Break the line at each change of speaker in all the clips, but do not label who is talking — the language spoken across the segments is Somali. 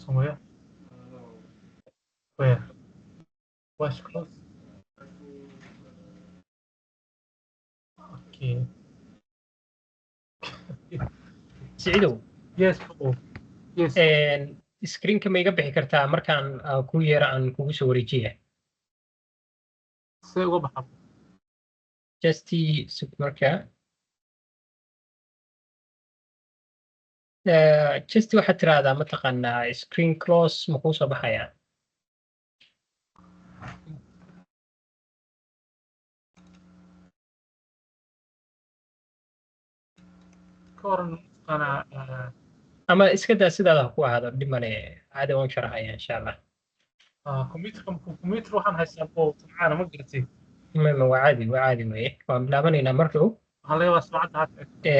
somewhere. Where? West Coast. Okay.
Siciidow,
Yes, Paul. Yes.
screen-ka ma iga bixi kartaa markaan ku yeero aan kugu soo wareejiya?
See uga baxa.
Just sug markaa. Just waxaad tiraahdaa mataqaanaa screen close ma kuu soo baxayaa?
Ka waran ana
Ama iska daa sidaada ha ku ahaado dhib male, caadi waan sharaxaya insha Allah.
computer waxaan haystaa Paul subxaana ma garatay.
Waa caadi weye, waan bilaabanaynaa mar dhow.
Waxaan leeyahay saacadda hadda.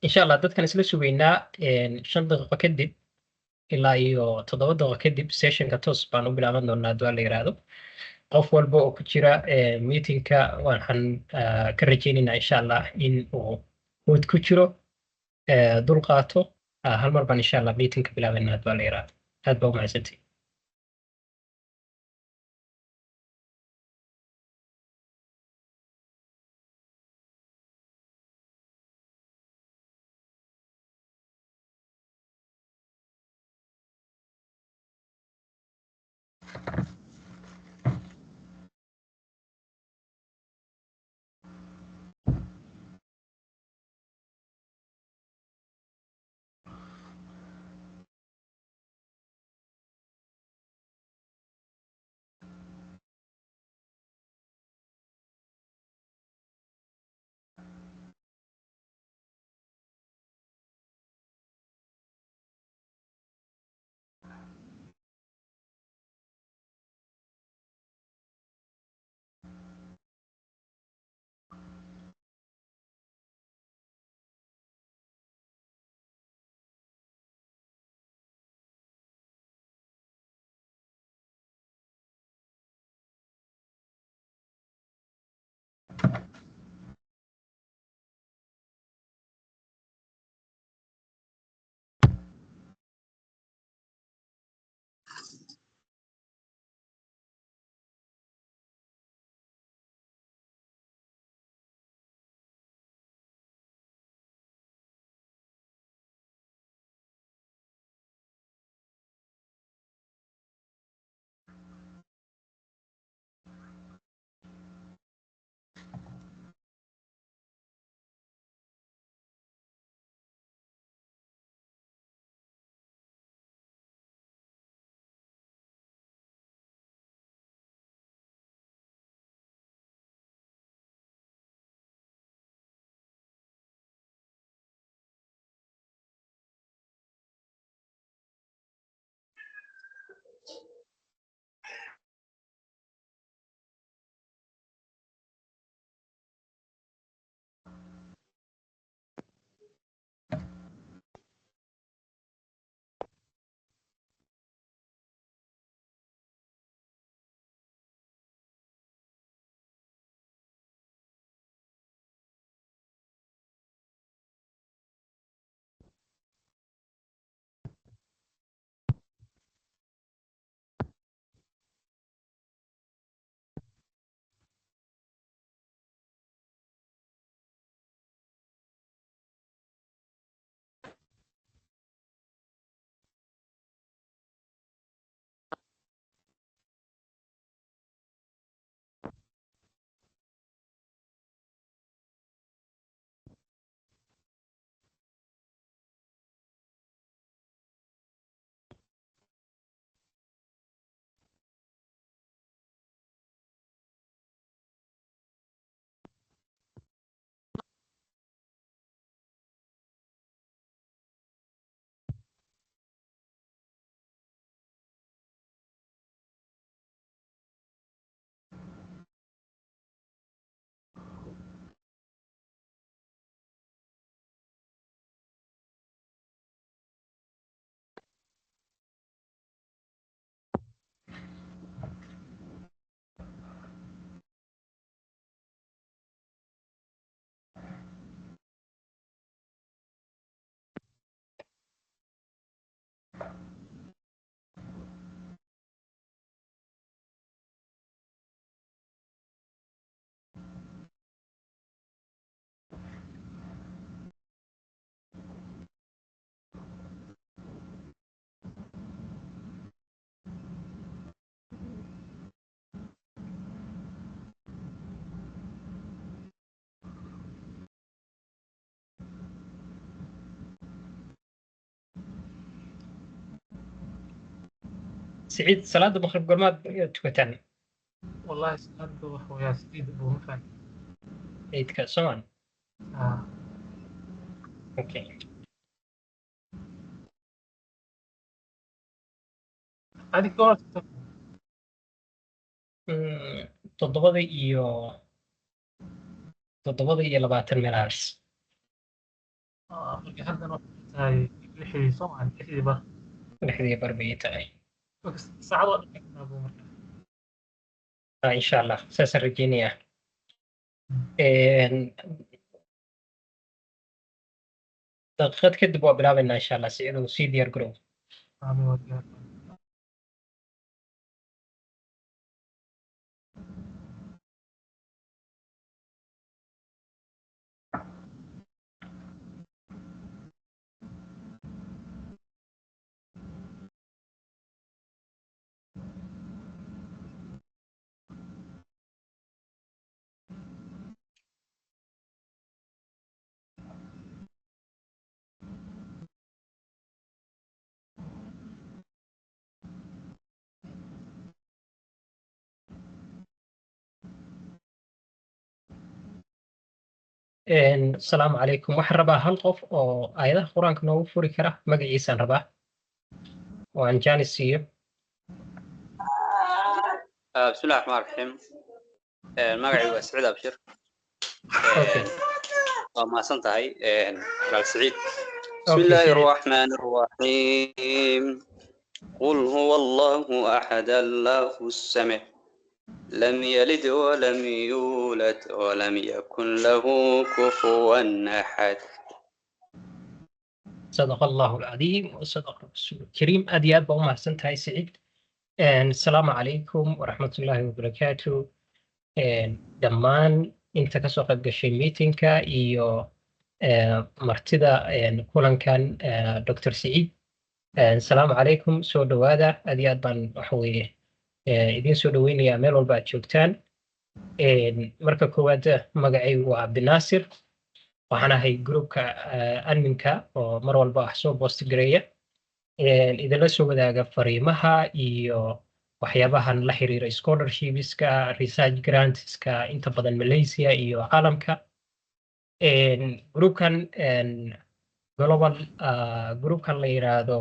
Insha Allah dadkan isla sugaynaa 5 daqiiqo kadib ilaa iyo 7 daqiiqo kadib sessionka toos baan u bilaaban doonaa haddii la yiraahdo. Qof walba oo ku jira meetingka waxaan ka rajaynaynaa insha Allah in uu mood ku jiro, dul qaato. Hal mar baan insha Allah meetingka bilaabanaa haddii la yiraahdo. Aad baa u mahadsantihiin. سعيد صلاة المغرب قرمات تكتان
والله سألت ويا سديد أبو مفعل.
عيد كسوان.
آه.
اوكي
هذه كورة تكتب.
toddobadii iyo 20 meelahaas
markii haddan waxay tahay 6 Soomaali 6 bar.
6 bar bay tahay
saacad waa dhaqan Abu marka.
insha Allah saasaan rajeynayaa daqiiqad kadib waa bilaabaynaa insha Allah si inuu sii diyaar garow
Aamin waa diyaar.
asalaamu calaykum waxaan rabaa hal qof oo aayadaha qur-aanka noogu furi kara magaciisaan rabaa oo aan jaanis siiyo
بسم الله الرحمن الرحيم magacaygu waa Saciid Abshir ما سنتهي قال سعيد بسم الله الرحمن الرحيم قل هو الله أحد الله الصمد لم يلد ولم يولد ولم يكن له كفوا أحد
صدق الله العظيم وصدق الرسول الكريم أديات بوما سنتهي سعيد السلام عليكم ورحمة الله وبركاته dhammaan inta kasoo qayb gashay meetingka iyo martida kulankan Dr. Saciid السلام عليكم soo dhawaada aad iyo aad baan waxa weeye idin soo dhaweynayaa meel walba aad joogtaan marka koowaad magacaygu waa Cabdinaasir waxaan ahay groupka adminka oo mar walba wax soo post gareeya idinla soo wadaaga fariimaha iyo waxyaabahan la xiriira scholarshipska research grantska inta badan Malaysia iyo caalamka groupkan global groupkan la yiraahdo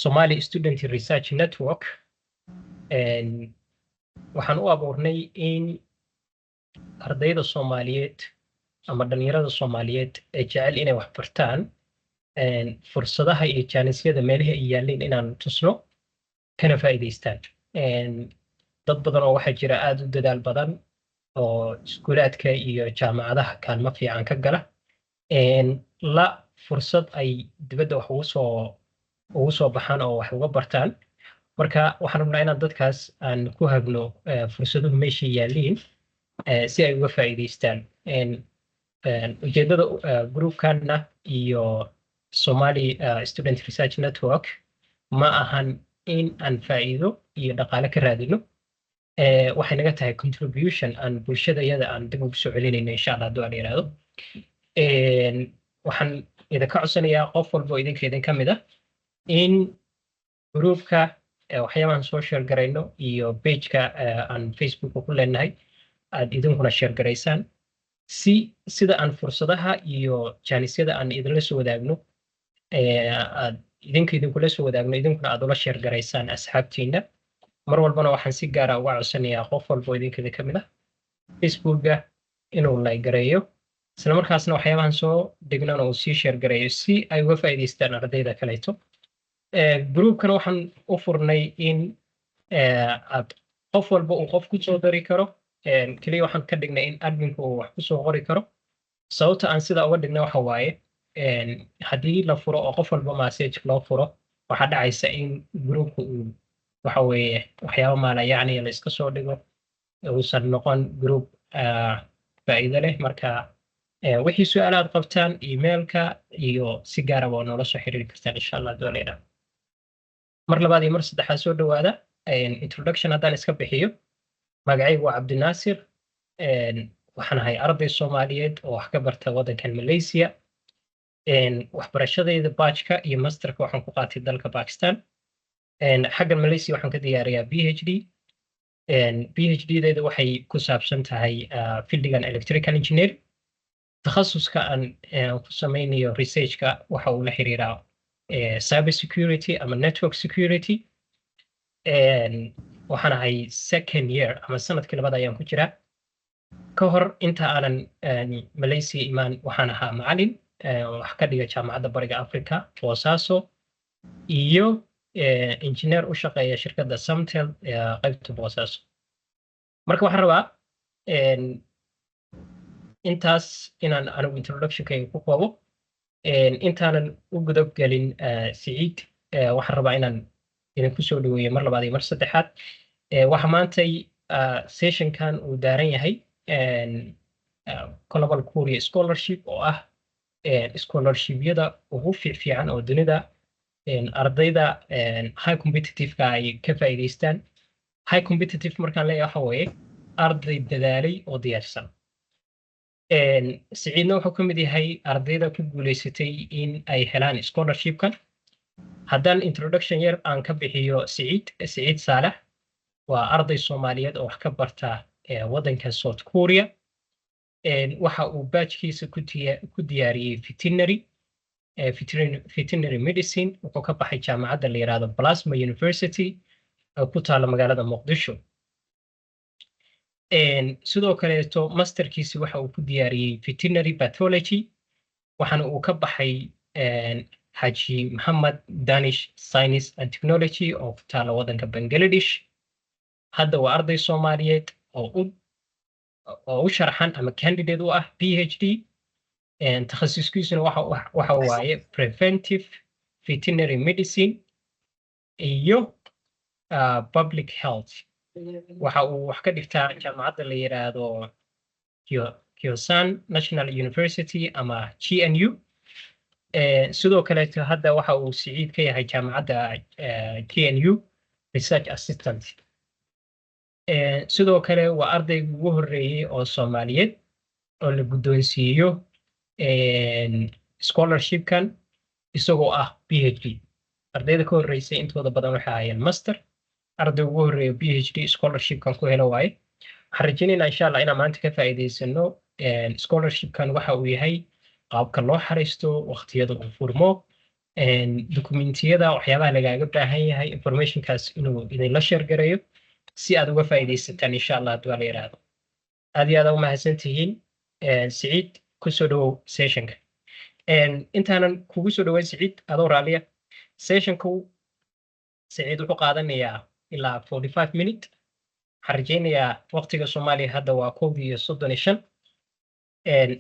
Somali Student Research Network waxaan u abuurnay in ardayda Soomaaliyeed ama dhalinyarada Soomaaliyeed ee jecel inay wax bartaan fursadaha iyo jaanisyada meelaha ay yaaleen inaan tusno kana faa'iideystaan dad badan oo waxaa jira aad u dadaal badan oo iskuulaadka iyo jaamacadaha kaalmo fiican ka gala la fursad ay dibadda wax ugu soo baxaan oo wax uga bartaan marka waxaan rabnaa inaan dadkaas aan ku hagno fursaduhu meesha yaaliin si ay uga faa'iideystaan ujeedada groupkanna iyo Somali Student Research Network ma ahan in aan faa'iido iyo dhaqaale ka raadino waxay naga tahay contribution aan bulshadayada aan dib ugu soo celinayno insha Allah hadduu aan yiraahdo waxaan idinka codsanayaa qof walba oo idin ka mid ah in groupka waxyaabahan soo share garayno iyo pageka aan Facebook ku leenahay aad idinkuna share garaysaan sida aan fursadaha iyo jaanisyada aan idinla soo wadaagno aad idinkula soo wadaagno idinkuna aad ula share garaysaan asxaabtiina mar walbana waxaan si gaar ah uga codsanayaa qof walba oo idinka ka mid ah Facebooka inuu like gareeyo isla markaasna waxyaabahan soo dhignana uu sii share gareeyo si ay uga faa'iideystaan ardayda kaleeto groupkan waxaan u furnay in aad qof walba uu qof ku soo dari karo kaliya waxaan ka dhignay in adminku uu wax ku soo qori karo sababta aan sida uga dhignay waxa waaye haddii la furo oo qof walba message loo furo waxaa dhacaysa in groupku uu waxa weeye waxyaabo maala yacni la iska soo dhigo uusan noqon group faa'iido leh marka wixii su'aalaad qabtaan emailka iyo si gaar ah waa noola soo xiriiri kartaan insha Allah doonayna mar labaad iyo mar saddexaad soo dhawaada introduction haddaan iska bixiyo magacaygu waa Cabdinaasir waxaan ahay arday Soomaaliyeed oo wax ka barta waddankan Malaysia waxbarashadayda bachelorka iyo masterka waxaan ku qaatay dalka Pakistan xaggan Malaysia waxaan ka diyaariyaa PhD. PhD-deeda waxay ku saabsan tahay fieldigan electrical engineer. Takhasuska aan ku samaynayo research-ka waxa uu la xiriiraa cyber security ama network security. waxaan ahay second year ama sanadkii labaad ayaan ku jiraa. ka hor inta aanan Malaysia imaan waxaan ahaa macalin wax ka dhiga jaamacadda bariga Afrika Boosaaso iyo engineer u shaqeeya shirkadda Samtel qaybta Boosaaso. marka waxaan rabaa intaas inaan anigu introduction-kayga ku koobo. intaanan u gudub gelin Siciid waxaan rabaa inaan idinku soo dhaweeyo mar labaad iyo mar saddexaad. waxa maantay session-kan uu daaran yahay Global Korea Scholarship oo ah scholarship-yada ugu fiican oo dunida ardayda high competitive-ka ay ka faa'iidaystaan. high competitive markaan leeyahay waxa weeye arday dadaalay oo diyaarsan. Siciidna wuxuu ka mid yahay ardayda ku guuleysatay in ay helaan scholarship-kan. haddaan introduction yar aan ka bixiyo Siciid Saalax waa arday Soomaaliyeed oo wax ka barta waddanka South Korea. waxa uu batchkiisa ku diyaariyey veterinary medicine. wuxuu ka baxay jaamacadda la yiraahdo Plasma University oo ku taala magaalada Muqdisho. sidoo kaleeto masterkiisa waxa uu ku diyaariyey veterinary pathology waxaana uu ka baxay Haji Muhammad Danish Science and Technology oo ku taala waddanka Bangladesh. hadda waa arday Soomaaliyeed oo u sharaxan ama candidate u ah PhD. takhasuskiisuna waxa waaye preventive veterinary medicine iyo public health. waxa uu wax ka dhigtaa jaamacadda la yiraahdo Kyosan National University ama GNU. sidoo kaleeto hadda waxa uu Siciid ka yahay jaamacadda GNU research assistant. sidoo kale waa ardayga ugu horreeyay oo Soomaaliyeed oo la guddoonsiiyo scholarship-kan isagoo ah PhD. ardayda ka horreysay intooda badan waxay ahaayeen master. ardayga ugu horreeya PhD scholarship-kan ku helo waaye. waxaan rajaynaynaa insha Allah inaan maanta ka faa'iidaysano. scholarship-kan waxa uu yahay qaabka loo xariisto waqtiyada uu furmo dokumentiyada waxyaabaha lagaaga baahan yahay information-kaas inuu idinla share gareeyo si aad uga faa'iidaysataan insha Allah haddii la yiraahdo. aad iyo aad u mahadsantihiin. Siciid ku soo dhawow session-ka. intaanan kugu soo dhaweyn Siciid adoo raaliya session-ku Siciid wuxuu qaadanayaa ilaa 45 minute. waxaan rajaynayaa waqtiga Soomaaliya hadda waa 1:35.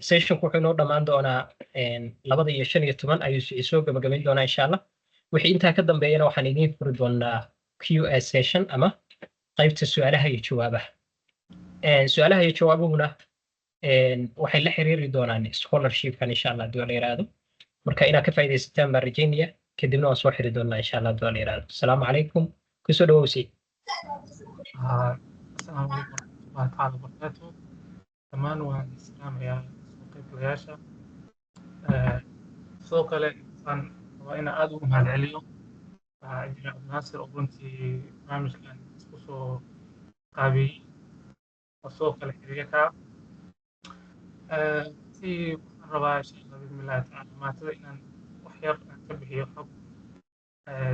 session-ku wuxuu inoo dhammaan doonaa 2:15 ayuu Siciid soo gabagabayn doonaa insha Allah. wixii intaa ka dambeeyana waxaan idiin furi doonaa Q&A session ama qaybta su'aalaha iyo jawaabaha. su'aalaha iyo jawaabuhuna waxay la xiriiri doonaan scholarship-kan insha Allah haddii la yiraahdo. marka inaad ka faa'iidaysataan baan rajaynaya kadibna waan soo xiri doonaa insha Allah haddii la yiraahdo. assalaamu calaykum. ku soo dhawow Siciid.
السلام عليكم ورحمة الله تعالى وبركاته. كمان والسلام يا سوقي بلياشة. سوق الإنسان وأنا أدعو مع العليم. إنجينير عبد الناصر وبنتي برنامج كان اسمه قابي وسوق الحرية. في الرباع إن شاء الله بإذن الله تعالى ما تدري إن وحير تبه يحب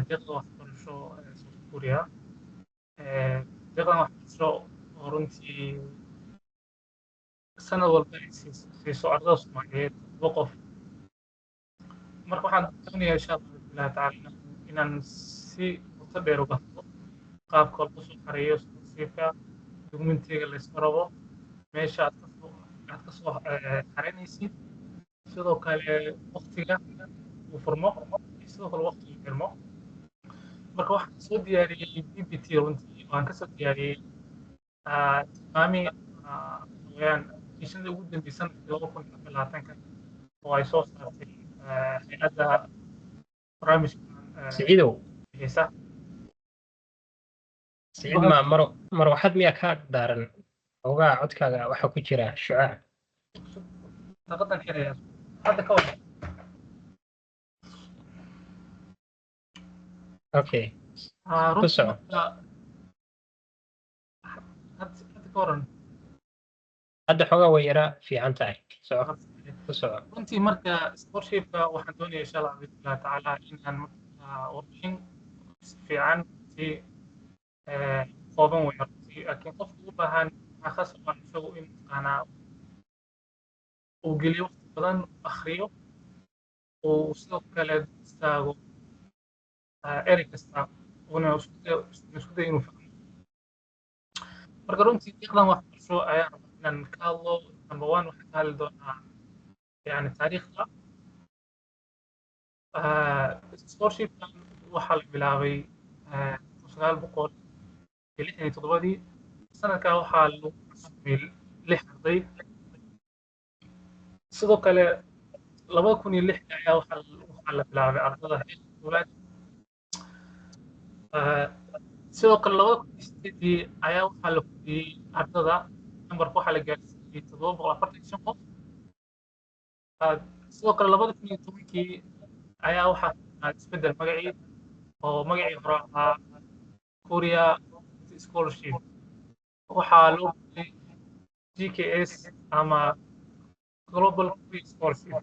دقة وحصل شو سوق كوريا. دقة وحصل ورنتي سنة والبعث في سعر Soomaaliyeed وقف. marka waxaan doonayaa insha Allah بإذن الله تعالى inaan si qoto dheer uga hadlo qaabka loo soo xareeyo scholarship-ka dokumentiga la isku rabo meesha aad ka soo xareynaysid sidoo kale waqtiga uu furmo sidoo kale waqtiga uu xirmo. marka waxaan soo diyaariyey PPT runtii waan ka soo diyaariyey tilmaami wayaan isha ugu dambeysay 2020 oo ay soo saartay hay'adda barnaamijka
Siciidow.
heesa.
Siciid mar waxaad miyaa ka daaran ogaa codkaaga waxa ku jira shucaac.
taqadan xiraya hadda ka wada.
Okay. ku
runtii
soco
marka hadda ka waran
hadda xoogaa way yara fiican tahay soco ku soco
runtii marka scholarshipka waxaan doonaya insha allah bismillahi tacaala inaan marka warbixin si fiican si kooban way runtii laakiin qofka u baahan waxaa khasab ah isagu in mataqaanaa uu geliyo waqti badan akhriyo uu sidoo kale istaago erey kasta una isku dayo inuu fahmo marka runtii deeqdan waxbarasho ayaan rabaa inaan ka hadlo number one waxaan ka hadli doonaa yani taariikhda scholarshipkan waxaa la bilaabay 1967 sanadkaa waxaa lagu cusubay 6 arday sidoo kale 2006 ayaa waxaa la bilaabay ardada heerka koowaad sidoo kale 2008 ayaa waxaa la kordhiyey ardada nambarka waxaa la gaarsiiyey 745 qof sidoo kale 2010 ayaa waxaa isbedel magacii oo magacii hore ahaa Korea Scholarship waxaa loo gudbay GKS ama Global Korea Scholarship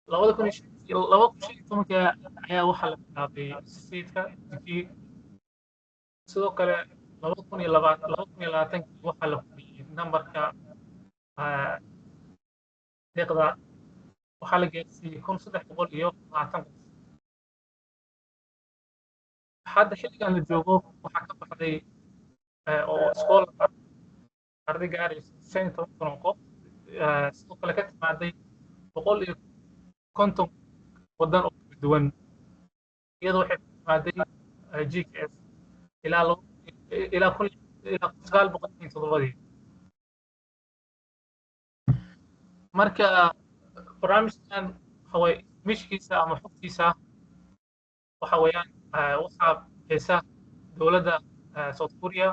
2015 ayaa waxaa la bilaabay seedka sidoo kale 2020 waxaa la kordhiyey nambarka deeqda waxaa la gaarsiiyey 1320 qof hadda xilligan la joogo waxaa ka baxday oo iskoolka arday gaaraysa 15 qof sidoo kale ka timaaday 150 waddan oo kala duwan iyadoo waxay ka timaaday GKS ilaa 1907 marka barnaamijkan waxaway mishkiisa ama xogtiisa waxa weeyaan waxaa bixisa dowladda South Korea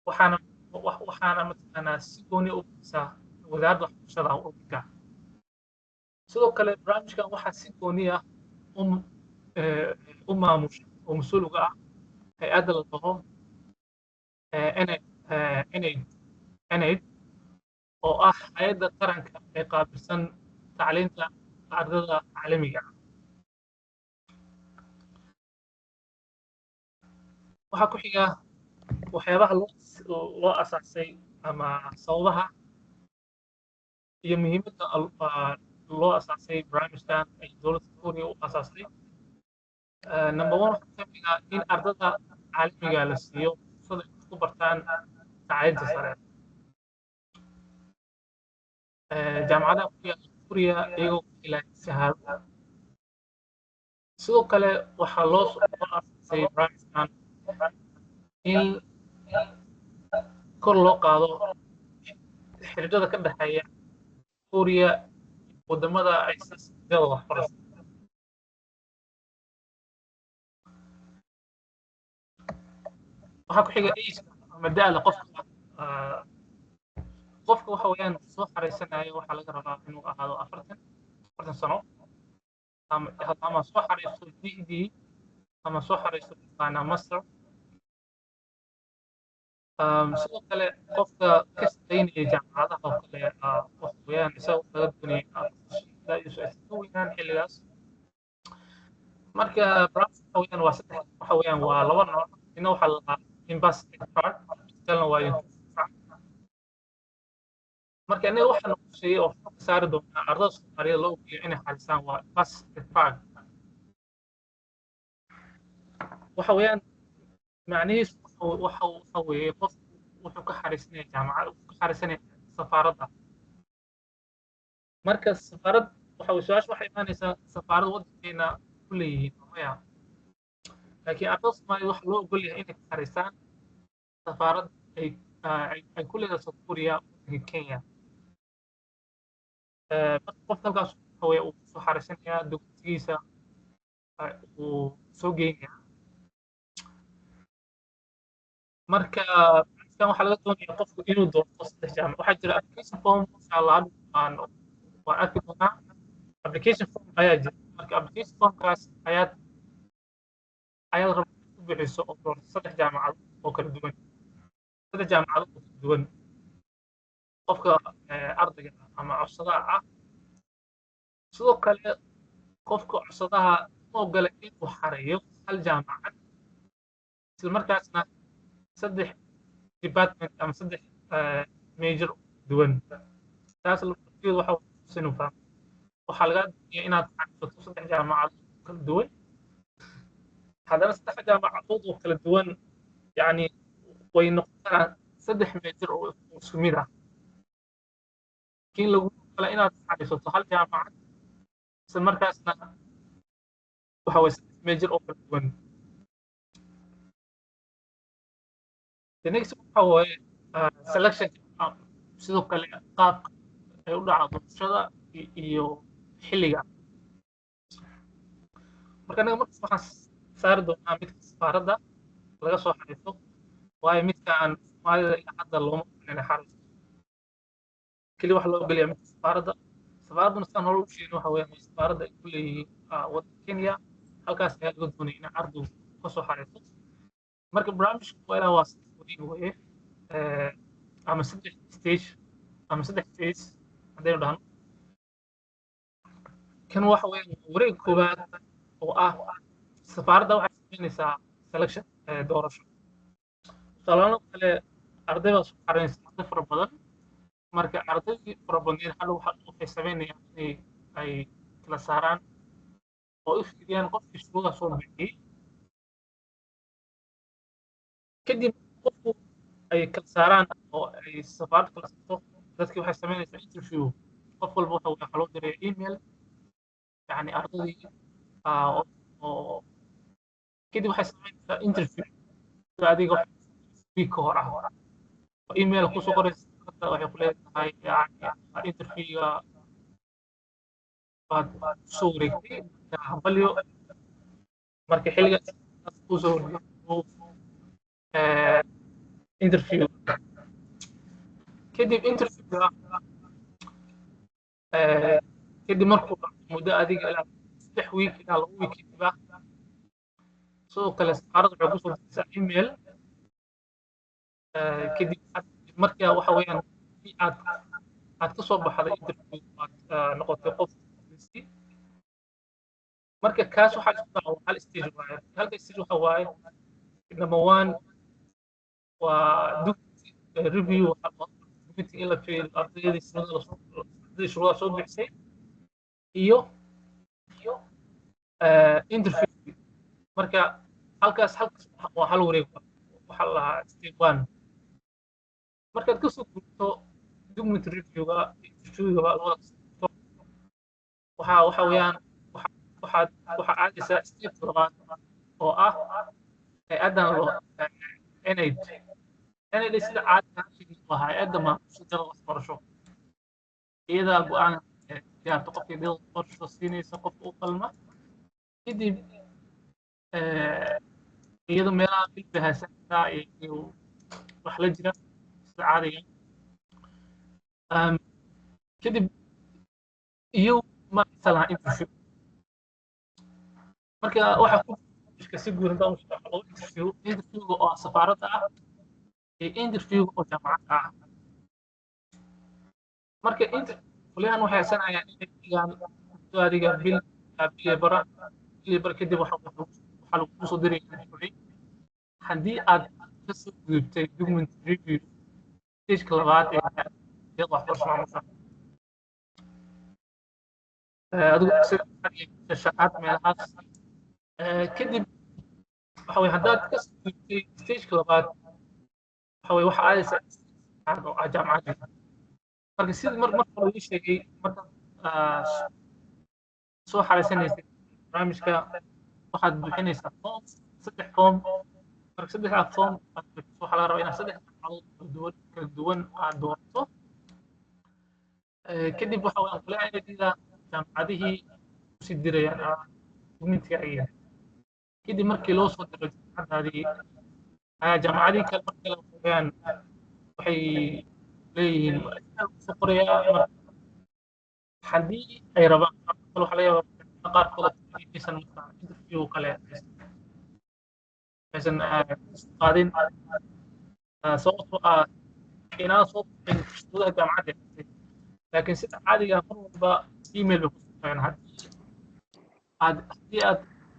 waxaana mataqaanaa si gooni u bixisa wasaaradda waxbarashada ururka sidoo kale barnaamijkan waxaa si gooni ah u maamusha oo mas-uul uga ah hay-adda la dhaho NAID oo ah hay-adda qaranka ee qaabilsan tacliinta ardada caalamiga ah waxaa ku xiga waxyaabaha loo asaasay ama sababaha iyo muhiimadda loo asaasay barnaamijkan ay dowladda Korea u asaasay number one waxaa ka mid ah in ardada caalamiga la siiyo fursad ay ku bartaan tacliinta sare jaamacadaha ku yaala Korea iyagoo ku helaya shahaado sidoo kale waxaa loo asaasay barnaamijkan in kor loo qaado xiriirada ka dhexeeya Korea wadamada ay siyaasada waxbarasho waxaa ku xiga age ama da'da qofka waxa weeyaan soo xariisanayo waxaa laga rabaa inuu ahaado 40 sano ama soo xariisto PhD ama soo xariisto master sidoo kale qofka ka shaqeynaya jaamacadaha oo kale waxa weeyaan isaga laga doonaya weynaan xilligaas marka waxa weeyaan waa laba nooc ina waxaa la investing part kalena waa marka anaga waxaa nagu sheegay oo ka saari doonaa ardada Soomaaliyeed loo ogoliyo inay xarisaan waa investing part waxa weeyaan macnihiisu waxa weeye qof wuxuu ka xariisanaya jaamacad wuxuu ka xariisanaya safaaradda marka safaarad waxa su-aasha waxay imaanaysaa safaaradda waddankeena ku leeyihiin maya laakiin ardada Soomaaliyeed waxaa loo ogol yahay inay ka xariistaan safaarad ay ku leedahay South Korea waddanka Kenya marka qof halkaas waxa weeye uu soo xariisanayaa dokumentigiisa uu soo geynayaa marka kan waxaa laga doonayaa qofku inuu doorto 3 jaamac waxaa jira application form insha Allah waan arki doonaa application form ayaa jira marka application formkaas ayaad ayaad rabtaa inaad ku bixiso oo doorto 3 jaamacadood oo kala duwan 3 jaamacadood oo kala duwan qofka ardayga ama codsadaha ah sidoo kale qofka codsadaha ma ogola inuu xareeyo hal jaamacad isla markaasna 3 department ama 3 major duwan taas lafteedu waxa sinu fahmo waxaa laga doonayaa inaad xaqiiqsato 3 jaamacadood oo kala duwan haddana 3 jaamacadood oo kala duwan yani way noqon karaan 3 major oo isku mid ah laakiin lagu kala inaad xaqiiqsato hal jaamacad isla markaasna waxa way 3 major oo kala duwan the next waxa way selection sidoo kale qaabka ay u dhacdo doorashada iyo xilliga marka anaga markaas waxaan saari doonaa midka safaaradda laga soo xariisto waayo midka aan soomaalida ilaa hadda looma ogolaan xariisto keli waxa loo ogolyahay midka safaaradduna sidaan hore u sheegin waxa weeyaan safaaradda ay ku leeyihiin waddanka Kenya halkaas ayaa laga doonaya in ardaygu ka soo xariisto marka barnaamijku waa ilaa waa saddex weeye ama 3 stage ama 3 phase haddaynu dhahno kan waxa weeyaan wareeg koowaad oo ah safaaradda waxay samaynaysaa selection doorasho tusaalahaan kale arday baa soo xaraynaysa arday fara badan marka ardaydii fara badneed hadda waxay samaynayaan inay ay kala saaraan oo u fiiriyaan qofkii shuruuda soo bixiyey kadib qofku ay kala saaraan oo ay safaaradda kala saarto dadkii waxay samaynaysaa interview qof walba waxa loo diray email يعني أرضي كده waxay samaynaysaa interview adiga week hore ah email ku soo qoraysa waxay ku leedahay yani interview baad soo wareegtay hambalyo marka xilliga ku soo interview kadib interviewga kadib markuu muddo adiga ilaa 3 week ilaa 2 week kadib sidoo kale safaaradda waxay kusoo diraysaa email kadib markaa waxa weeyaan aad ka soo baxday interview aad noqotay qof marka kaas waxaa isku dhaca hal stage waaye halka stage waxa waaye number 1 waa document review document in la fiiriyo ardayda shuruudaha soo bixisay iyo interview marka halkaas waa hal wareeg waxa la lahaa step 1 markaad ka soo gudubto document reviewga interviewga labada waxa weeyaan waxa aadaysaa step 2 oo ah hay'adan loo NID sida caadiga ah hay'adda maamusha waxbarasho iyada go'aan diyaarto qofkii dad waxbarasho siinaysa qofka u qalma kadib iyadoo meelaha bilbahaasanka iyo wax la jira sida caadiga kadib iyo ma salaha interview marka waxa ku iska si guuran baa u interview oo safaaradda ah iyo interview oo jaamacadda ah marka kuliyahan waxay sanayaan inay dhigaan adiga bil bar kadib waxa lagu soo diray haddii aad ka soo gudubtay document review stage labaad ee waxbarasho maamusha adigu sida shaqaad meelahaas kadib waxa way haddaad ka soo gudubtay stage labaad waxa way waxa aadaysa jaamacadda marka sidii marka lagu sheegay marka soo xareysanaysa barnaamijka waxaad buuxinaysaa form 3 form marka 3 form waxa laga rabaa inaad 3 jaamacadood kala duwan aad doorato kadib waxa waan kula aydiga jaamacadihii si dirayaan dokumentiga ay kadib markii loo soo diro jaamacadaadii jaamacadii kale markii la qorayaan waxay leeyihiin soo qoraya haddii ay rabaan waxa laga yaabaa qaarkood inaysan interview kale aysan qaadin sababtoo ah inaan soo bixin shuruudaha jaamacadda dhigtay laakiin sida caadiga mar walba email bay ku soo haddii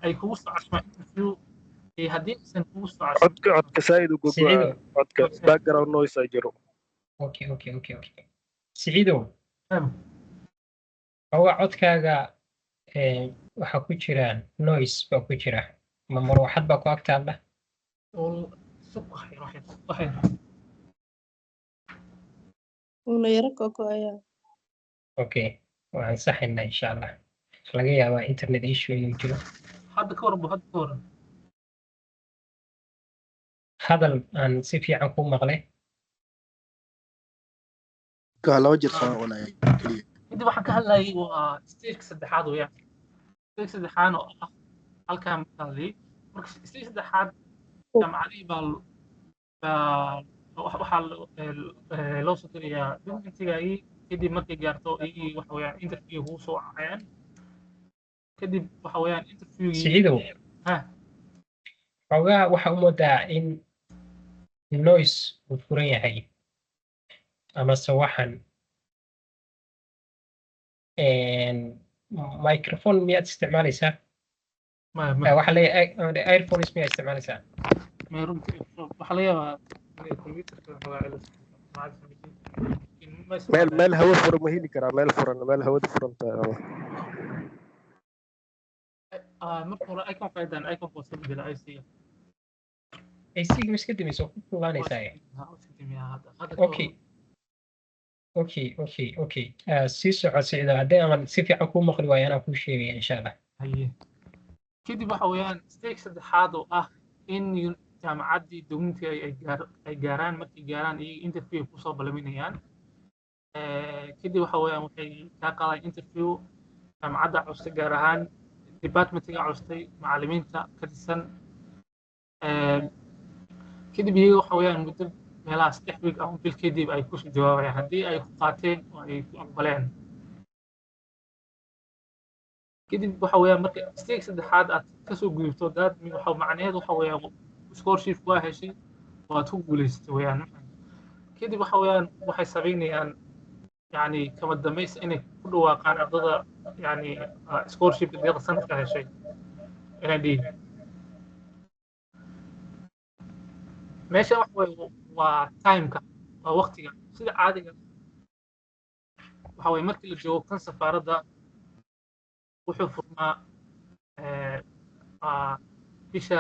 ay kugu soo cashmaan interview iyo haddii aysan kugu soo
codka saa'id u gogoa codka background noise ay jiro
okay siciidow waa codkaaga waxaa ku jiraan noise baa ku jira ma marwaxad baa ku agtaalla
una yaro kokoaya
okay waan saxaynaa insha allah laga yaabaa internet issue inuu jiro
hadda ka waran
hadal aan si fiican ku maqlay
laba jir soo noqonaya keliya
kadib waxaan ka hadlayay waa stageka saddexaad weeyaan stageka saddexaad oo ah halkaan hadlayay marka stageka saddexaad jaamacadihii waxaa loo soo dirayaa documentigaagii kadib markay gaarto iyagii waxa weeyaan interview kugu soo wacayaan kadib waxa weeyaan interviewgii
siciidow xoogaa waxaa u moodaa in noise uu furan yahay amase waxaan microphone miyaad isticmaalaysaa waxaa leeyahay earphones miyaad isticmaalaysaa
waxaa laga yaabaa computerka
meel hawo furan ma heli karaa meel hawada furanta
marka hore icon faydaan icon ko soo bedela IC
AC ma iska dimayso ku fuulaanaysaa okay sii soco sicida haddii aan si fiican kuu maqli waayo anaa kuu sheegaya insha allah
kadib waxa weeyaan stage saddexaad oo ah in jaamacaddii documentiga ay gaaraan markay gaaraan iyaga interview kusoo balaminayaan kadib waxa weeyaan waxay kaa qaadaan interview jaamacadda custay gaar ahaan departmentiga custay macallimiinta ka tirsan kadib iyaga waxa weeyaan muddo meelaha 3 week ama bil kadib ay kusoo jawaabayaan haddii ay ku qaateen oo ay ku aqbaleen kadib waxa weeyaan marka stage saddexaad aad kasoo gudubto waxa macnaheedu waxa weeyaan scholarship waa heshay waad ku guulaysatay weeyaan kadib waxa weeyaan waxay sameynayaan yani kama dambaysa inay ku dhawaaqaan ardada yani scholarship deeqa sanadka heshay inay dhihi meesha waxa weeye waa timeka waa waqtiga sida caadiga waxa weeye markii la joogo kan safaaradda wuxuu furmaa bisha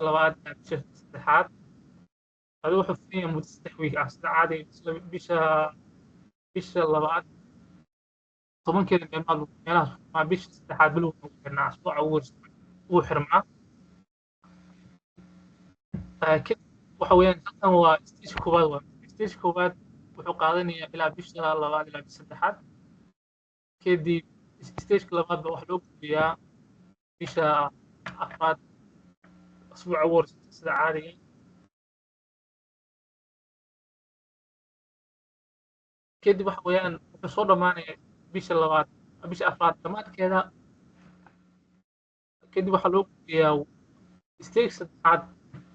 labaad bisha saddexaad adi wuxuu furaya muddo 3 week ah sida caadiga bisha labaad 10keeda meelahaas furmaa bisha saddexaad bilow ugu xirnaa asbuuca ugu xirmaa waxa weeyaan halkan waa stage koowaad wuxuu qaadanayaa ilaa bisha labaad ilaa bisha saddexaad kadib stageka labaad baa waxaa loo gudbiyaa bisha afraad asbuuca ugu horeysa sida caadiga kadib waxa weeyaan wuxuu soo dhammaanaya bisha afraad dhammaadkeeda kadib waxaa loo gudbiyaa stage saddexaad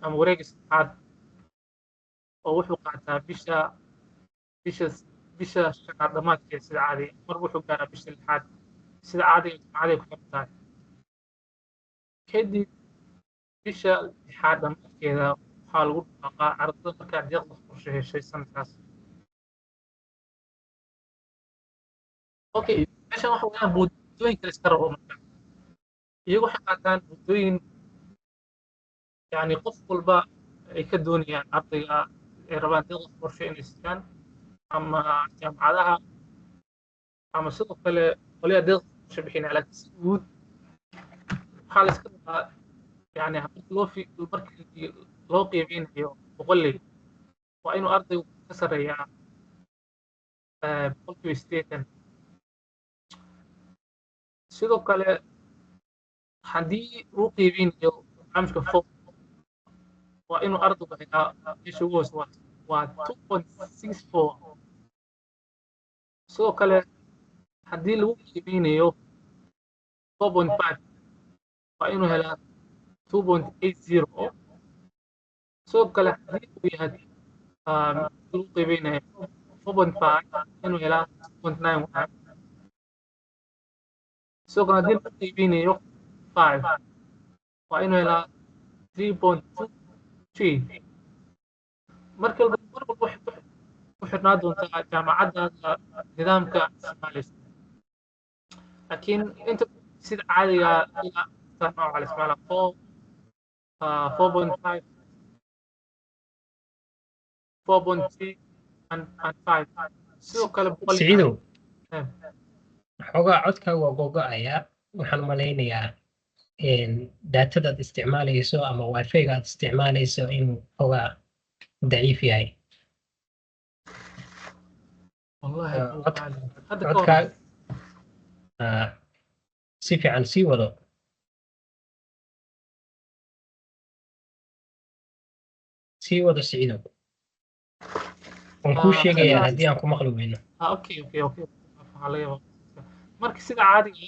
ama wareegga saddexaad oo wuxuu qaataa bisha shanaad dhammaadkeeda sida caadiga mar wuxuu gaaraa bisha lixaad sida caadiga jaamacaday ku xiran tahay kadib bisha lixaad dhammaadkeeda waxaa lagu dhawaaqaa ardada markaa deeqda qorshe heshay sanadkaas okay meeshan waxa weeyaan buundooyin kale iska rabo marka iyagu waxay qaataan buundooyin yani qof walba ay ka doonayaan ardayga ay rabaan deeqda qorshe inay siiyaan ama jaamacadaha ama sidoo kale qoliya deeqda qorshe bixinaya laakiin si guud waxaa la iska rabaa yani markii loo qiimeynayo boqolley waa inuu ardaygu ka sarreeyaa 80%. sidoo kale haddii uu qiimeynayo barnaamijka fog waa inuu ardaygu helaa meesha ugu hoose waa 2.64 sidoo kale haddii lagu qiimeynayo 4.5 waa inuu helaa 2.80 sidoo kale haddii uu yahay lagu qiimeynaya 4.5 inuu helaa 2.91 sidoo kale haddii lagu qiimeynayo 5 waa inuu helaa 3.23 marka mar walba waxay ku xirnaa doontaa jaamacadda nidaamka isticmaalaysa laakiin inta sida caadiga ilaa nooca la isticmaala 4.5 4.3 and 5 sidoo kale
siciidow xoogaa codka waa gogo'aya waxaan malaynayaa daatada aad isticmaalayso ama wifi-ga aad isticmaalayso inuu xoogaa daciif yahay
wallahi hadda
codkaa si fiican sii wado siciidow waan kuu sheegayaa haddii aan ku maqli weyno
okay waxaa laga yaabaa marka sida caadiga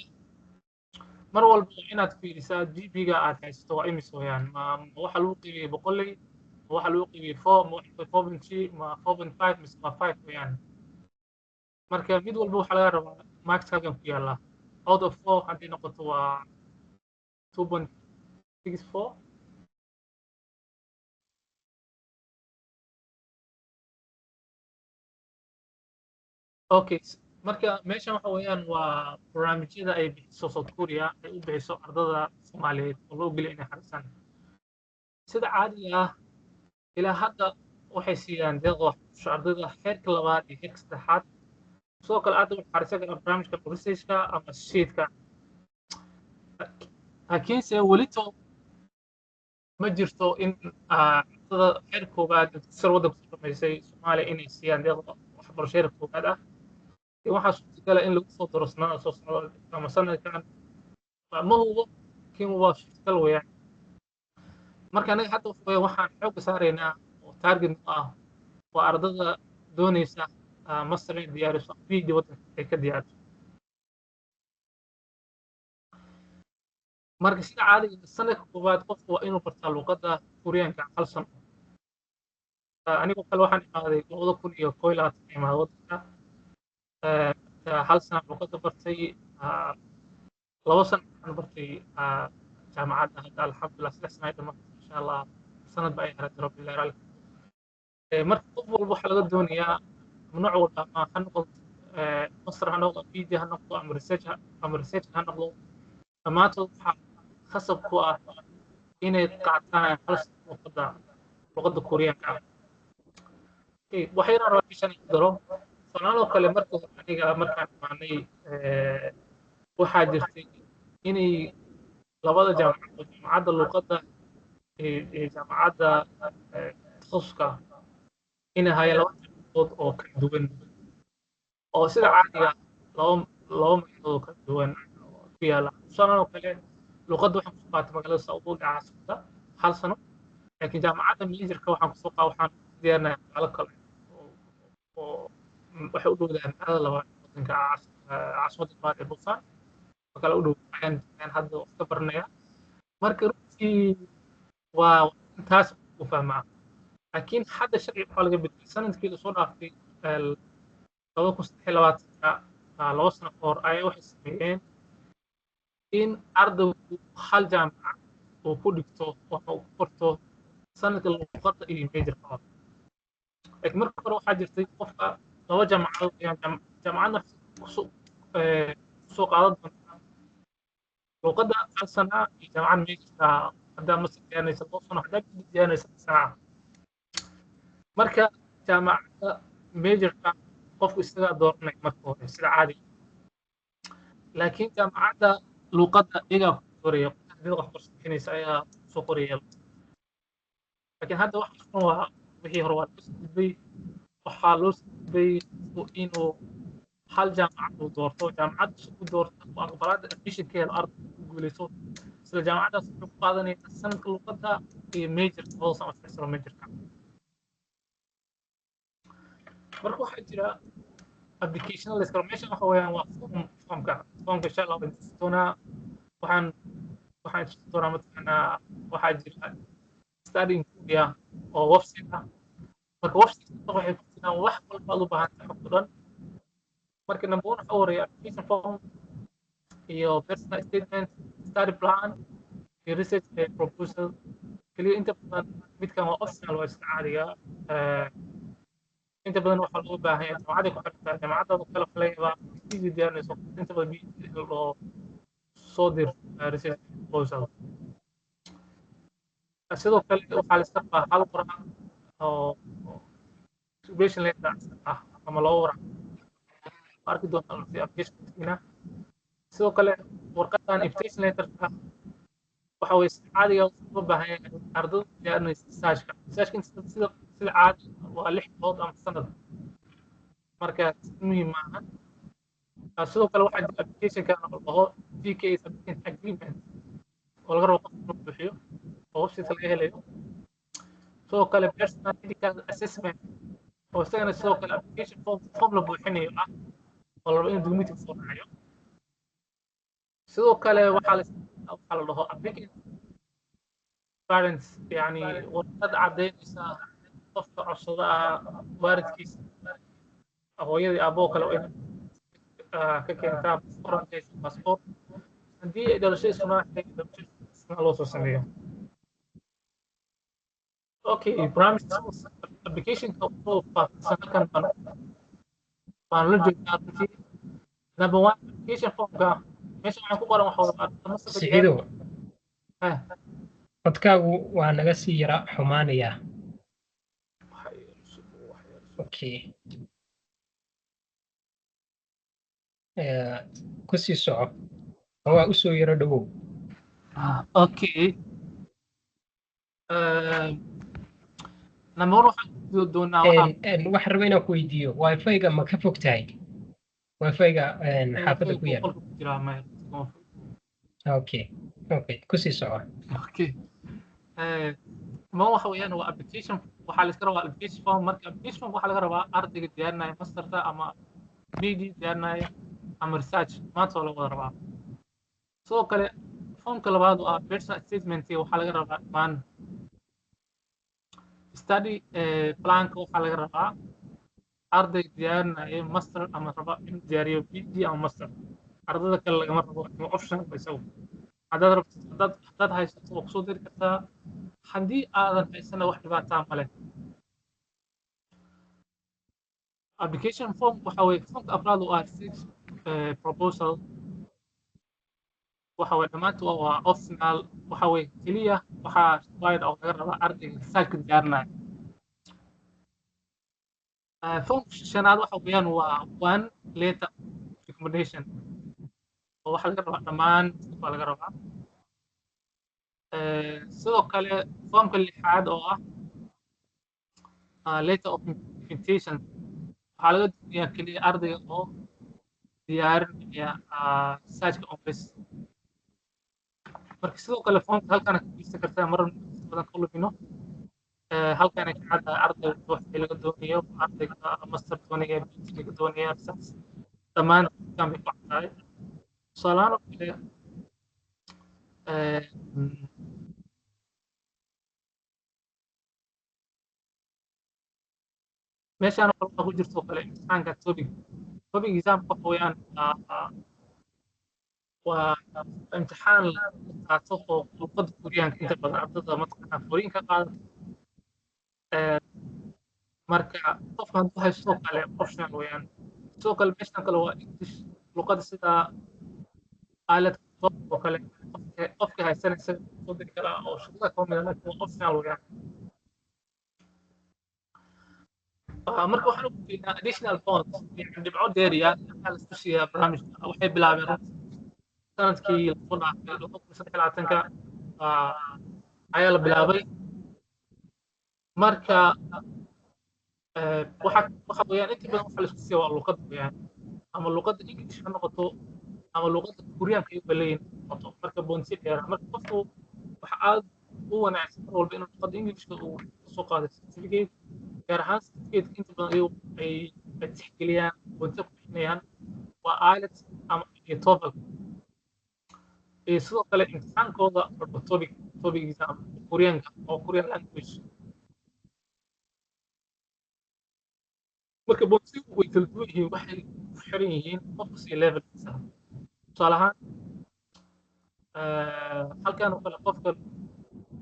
mar walba waa inaad fiirisaa GB-ga aad haysato waa imis weeyaan ma waxa lagu qiimiyey 100 ma waxa lagu qiimiyey 4 ma 4.3 ma 4.5 mise ma 5 weeyaan marka mid walba waxaa laga rabaa max halkan ku yaala out of 4 haddii noqoto waa 2.64 okay marka meeshan waxa weeyaan waa barnaamijyada ay bixiso South Korea ay u bixiso ardada Soomaaliyeed oo loo geliyo inay xarisan sida caadiga ah ilaa hadda waxay siiyaan deeq waxbarasho ardada heerka labaad iyo heerka saddexaad sidoo kale ardada waxay xarisan karaan barnaamijka researchka ama sheedka laakiinse welito ma jirto in ardada heerka koowaad dugsiga waddanka ku samaysay Soomaaliya inay siiyaan deeq waxbarasho heerka koowaad ah waxaa suurtagala in lagu soo daro sanada soo socda ama sanadkan ma hubo laakiin waa suurtagal weeyaan marka anaga hadda waxaan xoogga saaraynaa oo target ah waa ardada doonaysa master inay diyaariso PhD waddanka ay ka diyaariso marka sida caadiga sanadka koowaad qofku waa inuu bartaa luqadda Koreanka hal sano anigoo kale waxaan imaaday 2021 imaaday waddanka hal sano luqadda bartay 2 sano waxaan bartay jaamacadda hadda alxamdulillah 3 sano ay dhamaatay insha allah sanad ba ay haray rabbi ilaahay raalli marka qof walba waxaa laga doonayaa nooc walba ha noqdo master ha noqdo PhD ha noqdo ama research ha noqdo dhammaantood waxaa khasab ku ah inay qaataan hal sano luqadda Koreanka waxayna rabaa bishan ku daro sanadoo kale marka aniga markaan imaanay waxaa jirtay inay labada jaamacadood jaamacadda luqadda iyo jaamacadda takhasuska inay hayaan laba jaamacadood oo kala duwan oo sida caadiga laba magacadood oo kala duwan ku yaala sanadoo kale luqadda waxaan kusoo qaatay magaalada Saudi caasimada hal sano laakiin jaamacadda majorka waxaan diyaarinayaa magaalo kale oo waxay u dhowdaan magaalada labaad waddanka caasimadda labaad ee Busan oo kale u dhow ayaan hadda wax ka baranaya marka runtii waa intaas u fahmaa laakiin hadda sharci waxaa laga bedelay sanadkii lasoo dhaafay 2023 laba sano ka hor ayaa waxay sameeyeen in ardaygu hal jaamacad uu ku dhigto waxa uu ku barto sanadka luqadda iyo majorka laakiin marka hore waxaa jirtay qofka laba jaamacadood jaamacadna kusoo qaadan doonta luqadda hal sana iyo jaamacad majorka haddaa master diyaarinaysa 2 sano haddaa PhD diyaarinaysa sana marka jaamacadda majorka qofku isagaa dooranaya marka hore sida caadiga laakiin jaamacadda luqadda iyagaa ku qoraya haddii waxbarasho bixinaysa ayaa soo qoraya laakiin hadda waxaan waa wixii hore waa gudbay waxaa loo gudbay inuu hal jaamacad uu doorto jaamacadda ku doorto oo aqbalaadda admissionkeeda ardayga ku guuleyso sida jaamacaddaas wuxuu ku qaadanayaa sanadka luqadda iyo majorka 2 sano 3 sano majorka marka waxaa jira application la iskala meeshan waxa weeyaan waa foomka insha allah waxaan doonaa mataqaanaa waxaa jira study in India oo website ah marka website waxay ku jiraan wax walba aad u baahan tahay xogta dhan marka number 1 waxa horeeya application form iyo personal statement study plan iyo research proposal kaliya inta badan midkan waa optional waa iska caadiga inta badan waxaa loo baahan yahay jaamacadda ku xirtaa jaamacadda kala faleeyba easy diyaarnayso inta badan loo soo dir research proposal sidoo kale waxaa la iska qabaa hal qoran oo submission letter ah ama loo waran arki doontaa si application-kiina sidoo kale warqadan invitation letter waxa way caadiga u baahan yahay ardayda diyaarinaysa researchka sida caadi waa 6 bilood ama sanad marka muhiim maaha sidoo kale waxaa jira application-ka oo DK submission agreement oo laga rabo qofka inuu bixiyo oo website laga helayo sidoo kale personal medical assessment oo isagana sidoo kale application form la buuxinayo ah oo la rabo in document soo raacayo sidoo kale waxaa la dhaho applicant parents yani warqad cadeynaysa qofka codsada waalidkiisa hooyadii aaboo kale oo ka keentaa passport haddii ay dhalasho isku noocay loo soo sameeyo okay primary application oo faahfaahsan baan la joognaa number 1 application form-ka meesha waxaan ku qoran waxa
Siciido codkaagu waa naga sii yara xumaanaya okay ku sii soco waa u soo yara dhawow
okay number 1 waxaan doonaa
waxaan rabaa inaan ku weydiiyo wifi-ga ma ka fog tahay wifi-ga xaafadda ku yaal okay ku sii soco
okay ma waxa weeyaan waa application waxaa la iska rabaa application form marka application form waxaa laga rabaa ardayga diyaarinaya masterta ama PhD diyaarinaya ama research maanta waa laga wada rabaa sidoo kale formka labaad waa personal statement waxaa laga rabaa dhammaan study planka waxaa laga rabaa arday diyaarinaya master ama raba in diyaariyo PhD ama master ardayda kale lagama rabo ama option isagu haddaad haysato waa kusoo diri kartaa haddii aadan haysana wax dhibaataa male application form waxa weye formka afraad oo ah research proposal waxa weye dhammaantu waa optional waxa weye keliya waxaa required oo laga rabaa ardayga researchka diyaarinaya formka shanaad waxa weeyaan waa 1 letter recommendation oo waxaa laga rabaa dhammaan waa laga rabaa sidoo kale formka lixaad oo ah letter of invitation waxaa laga doonayaa keliya ardayga oo diyaarinaya researchka office marka sidoo kale formka halkaana ka geysan kartaa marar badan ka lubino halkaana ka cadda ardayga waxay laga doonayo ardayga master doonaya PhD laga doonaya research dhammaan kan bay ku caddahay tusaalahaan oo kale meeshaan waxaa ku jirto kale imtixaanka topic exam waxa weeyaan waa imtixaan la qaato oo luqadda Koreyaanka inta badan ardayda mataqaanaa Korean ka qaadata marka qofka hadduu haysto kale optional weeyaan sidoo kale meeshaan kale waa English luqadda sida aalad oo kale qofka haysanaysa soo diri karaa oo shaqada ka mid ah laakiin waa optional weeyaan marka waxaan u jeednaa additional bonds yani dhibco dheeriya waxaa la isku siiyaa barnaamijka waxay bilaabeen sanadkii lagu dhaafay 2023 ayaa la bilaabay marka waxa weeyaan inta badan waxa la isku siiyaa waa luqadda weeyaan ama luqadda English ha noqoto ama luqadda Koreyaanka ay baleeyin noqoto marka bonds dheer marka qofku waxa aad u wanaagsan mar walba inuu luqadda Englishka uu soo qaado certificate gaar ahaan certificate inta badan ay tixgeliyaan bonds ku bixinayaan waa IELTS ama TOEFL sidoo kale imtixaankooda topic topigiisa ama Koreanka oo Korean language marka boonsigu way kala duwan yihiin waxay ku xiran yihiin qofka si levelkiisa tusaale ahaan halkan oo kale qofka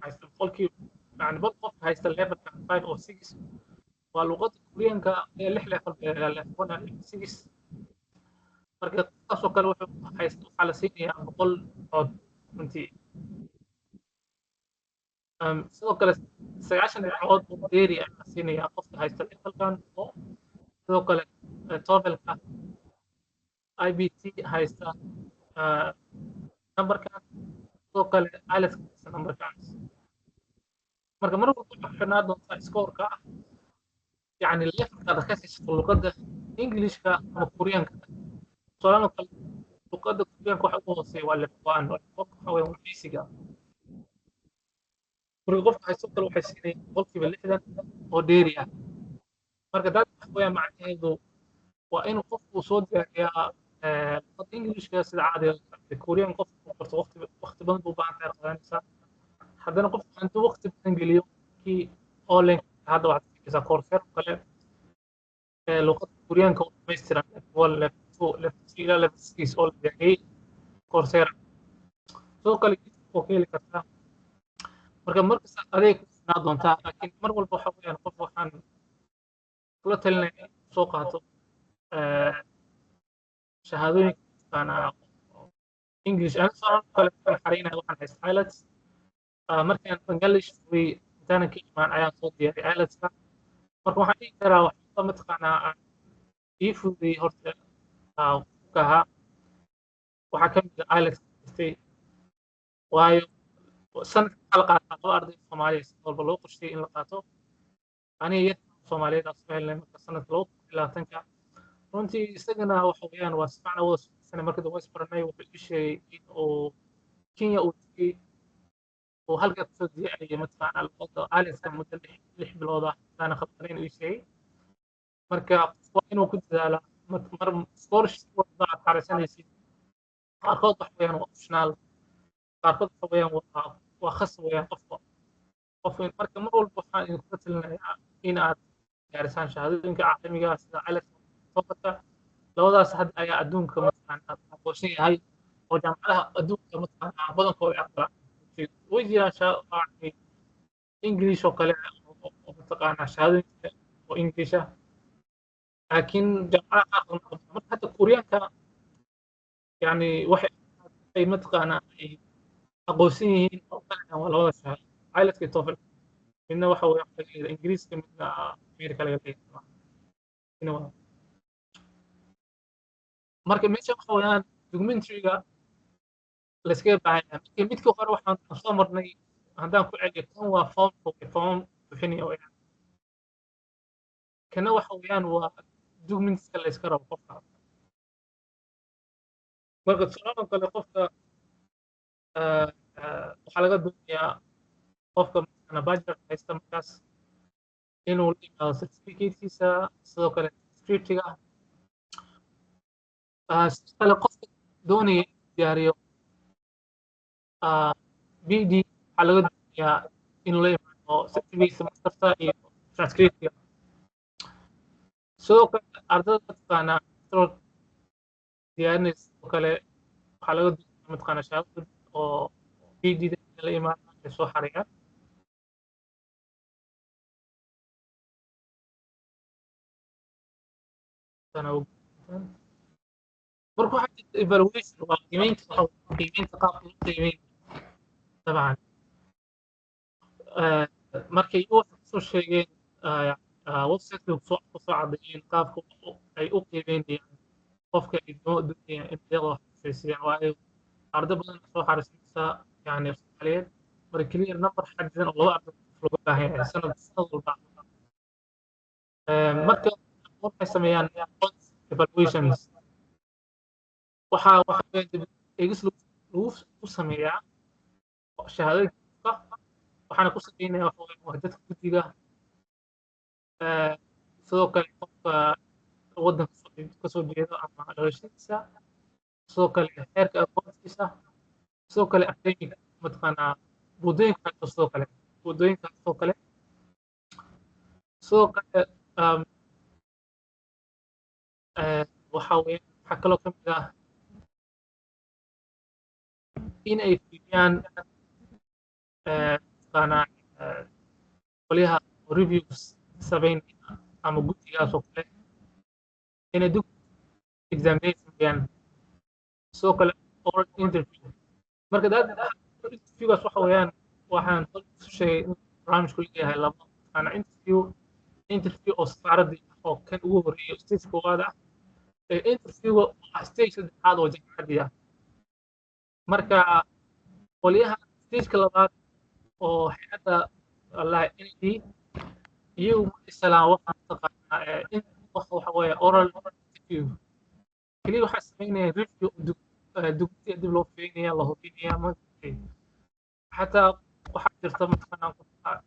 haysta boqolkiiba yani qofka haysta levelka 5 oo 6 waa luqadda Koreanka ee 6 level level 6 marka qofkaasoo kale wuxuu haysta waxaa la siinayaa 100 cod runtii sidoo kale 90 dhibcood oo dheeri ah la siinayaa qofka haysta levelkan oo sidoo kale TOEFL-ka IBT haysta numberkan sidoo kale IELTS haysta numberkan marka mar walba waxay ku xirnaa doontaa scoorka yani levelkaada ka haysato luqadda Englishka ama Koreanka tusaale kale luqadda Koreanka waxa ugu hooseeya waa level 1 qofka waxa weeye basiga marka qofka haysto kale waxay siinayaan boqolkiiba 60 oo dheeri ah marka dad waxa weeye macnaheedu waa inuu qofku soo diyaariyaa luqadda Englishka sida caadiga ah Korean qofku barto waqti badan buu u baahan tahay qaadanaysaa haddana qofku intuu waqti badan geliyo kii online hadda waxaad arkaysaa Coursera kale luqadda Koreanka oo dhammaystiran level 2 level 3 ilaa level 6 oo la bixiyay Coursera sidoo kale oo ka heli kartaa marka markasta adeeg naa doontaa laakiin mar walba waxa weeyaan qof waxaan kula talinayaa soo qaato shahaadooyinka English أنا صراحة kale waxaan xareynayaa waxaan haystaa IELTS markaan Bangladesh way intaan ka imaan ayaan soo diyaariyay IELTS-ka marka waxaan dhihi karaa waxba mataqaanaa ii fududeeyey horta qofkaha waxaa ka mid ah IELTS waayo sanadka waxaa la qaataa 2 arday Soomaali si walba loo qorsheeyay in la qaato aniga iyo Soomaaliyeed aan soo helnay marka sanadka 2020ka runtii isagana waxa weeyaan waa si fiican wada sano markii dambe isbaranay wuxuu ii sheegay in uu Kenya uu tegey oo halkaas soo diyaariyay mataqaanaa luqadda IELTS-ka muddo 6 bilood ah saana khaldanayn uu ii sheegay marka waa inuu ku dadaalaa mar scholarship walba aad xareysanaysid qaarkood waxa weeyaan waa optional qaarkood waxa weeyaan waa khasab weeyaan qof marka mar walba waxaan idinku talinayaa in aad gaarisaan shahaadooyinka caalamiga ah sida IELTS TOEFL labadaas hadda ayaa adduunka mataqaanaa aqoonsan yahay oo jaamacadaha adduunka mataqaanaa badankooda aqbala way jiraan English oo kale oo mataqaanaa shahaadooyinka oo English ah laakiin jaamacadaha qaarkood marka hadda Koreanka yani waxay mataqaanaa ay aqoonsan yihiin oo kale waa labada shahaado IELTS iyo TOEFL midna waxa weeye Ingiriiska midna Amerika laga leeyahay marka meesha waxa weeyaan documentary-ga la iskaga baahan yahay midka hore waxaan soo marnay haddaan ku celiyo kan waa form bixinaya weeyaan kana waxa weeyaan waa documents-ka la iska rabo qofka marka tusaale kale qofka waxaa laga doonayaa qofka bachelor haysta markaas inuu la yimaado certificate-kiisa sidoo kale script-ga sidoo kale qofka doonaya inuu diyaariyo BD waxaa laga doonayaa inuu la yimaado certificate masterta iyo transcript-ga sidoo kale ardayda mataqaanaa diyaarinaysa sidoo kale waxaa laga doonayaa mataqaanaa shahaado oo BD-da la yimaado ay soo xareeyaan marka waxaa jirta evaluation waa qiimeynta qaabka loo qiimeyn dabcan markay waxay soo sheegeen website-ka soo cadeeyeen qaabka ay u qiimeynayaan qofka ay doonayaan in iyaga wax xisaysiiyaan waayo arday badan soo xariisanaysaa yani Soomaaliyeed marka clear number xadidan oo 2 arday looga baahan yahay sanad walba marka waxay sameeyaan evaluations waxa eegis lagu sameeyaa shahaadooyinka waxaana ku sameynaya waa dadka guddiga sidoo kale qofka waddanka ka soo jeeda ama dhalashadiisa sidoo kale heerka aqoontiisa sidoo kale academic mataqaanaa buundooyinka sidoo kale buundooyinka sidoo kale waxa weeye waxaa kaloo ka mid ah in ay fiiriyaan mataqaanaa qolyaha reviews sameynaya ama guddigaas oo kale inay dug examination biyaan sidoo kale oral interview marka interviewgaas waxa weeyaan waxaan isu sheegay in barnaamijku leeyahay laba mataqaanaa interview oo safaaradii oo kan ugu horeeyo stage koowaad ah interviewga stage saddexaad oo jaamacadii ah marka qolyaha stageka labaad oo hay'adda allaha NID iyagu ma isalaan waxaan taqaanaa in waxa weeye oral interview kaliya waxay sameynayaan review dugsiga dib loo fiirinaya la hubinaya xataa waxaa jirta mataqaanaa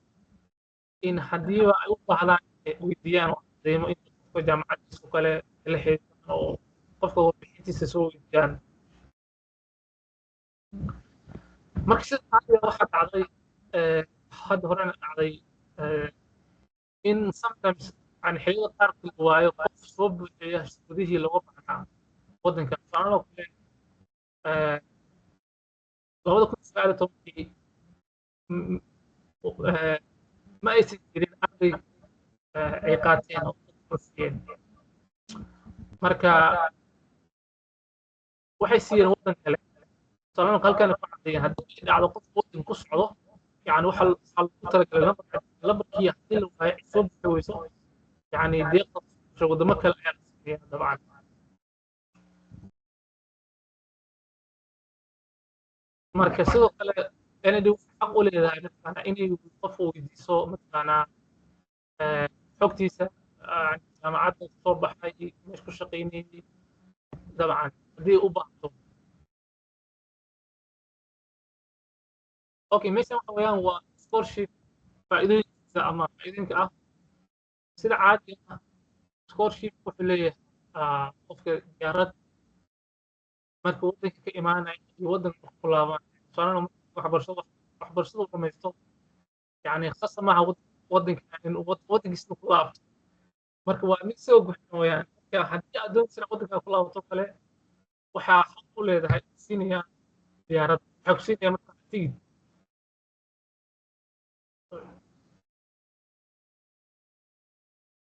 in haddiiba ay u baahdaan weydiiyaan qiimo in qofka jaamacadiisa oo kale la xiriiraan oo qofka warbixintiisa soo weydiiyaan marka sida caadiga waxaa dhacday hadda horena dhacday in sometimes yani xilliyada qaarkood la waayo qof soo buuxiya shuruudihii looga baahnaa waddanka tusaale kale 2019 ma aysan jirin arday ay qaateen oo kursiyeen marka waxay siiyeen waddan kale tusaale halkan ku caddeeyeen haddii dhacdo qof waddan ku socdo يعني waxa lagu talagalay lambarkii haddii la waayo soo bixi weyso يعني deeqda wadamo kale ayaa la sameeyaa dabcan marka sidoo kale NID waxay xaq u leedahay mataqaanaa inay qof weydiiso mataqaanaa xogtiisa jaamacadda soo baxay meesha ku shaqaynayay dabcan haddii u baahato اوكي meeshan waxa weeyaan waa scholarship faa'iidooyinkiisa ama faa'iidooyinka ah sida caadiga ah scholarship wuxuu leeyahay qofka diyaarad marka waddanka ka imaanaya iyo waddanka ku laaban tusaale waxbarashadu dhamaysto yani khasa maaha waddanka in waddankiisa ku laabto marka waa mid soo guxin weeyaan marka haddii aad doonaysa waddanka ku laabato kale waxaa xaq u leedahay siinaya diyaarad waxay ku siinaya marka tigid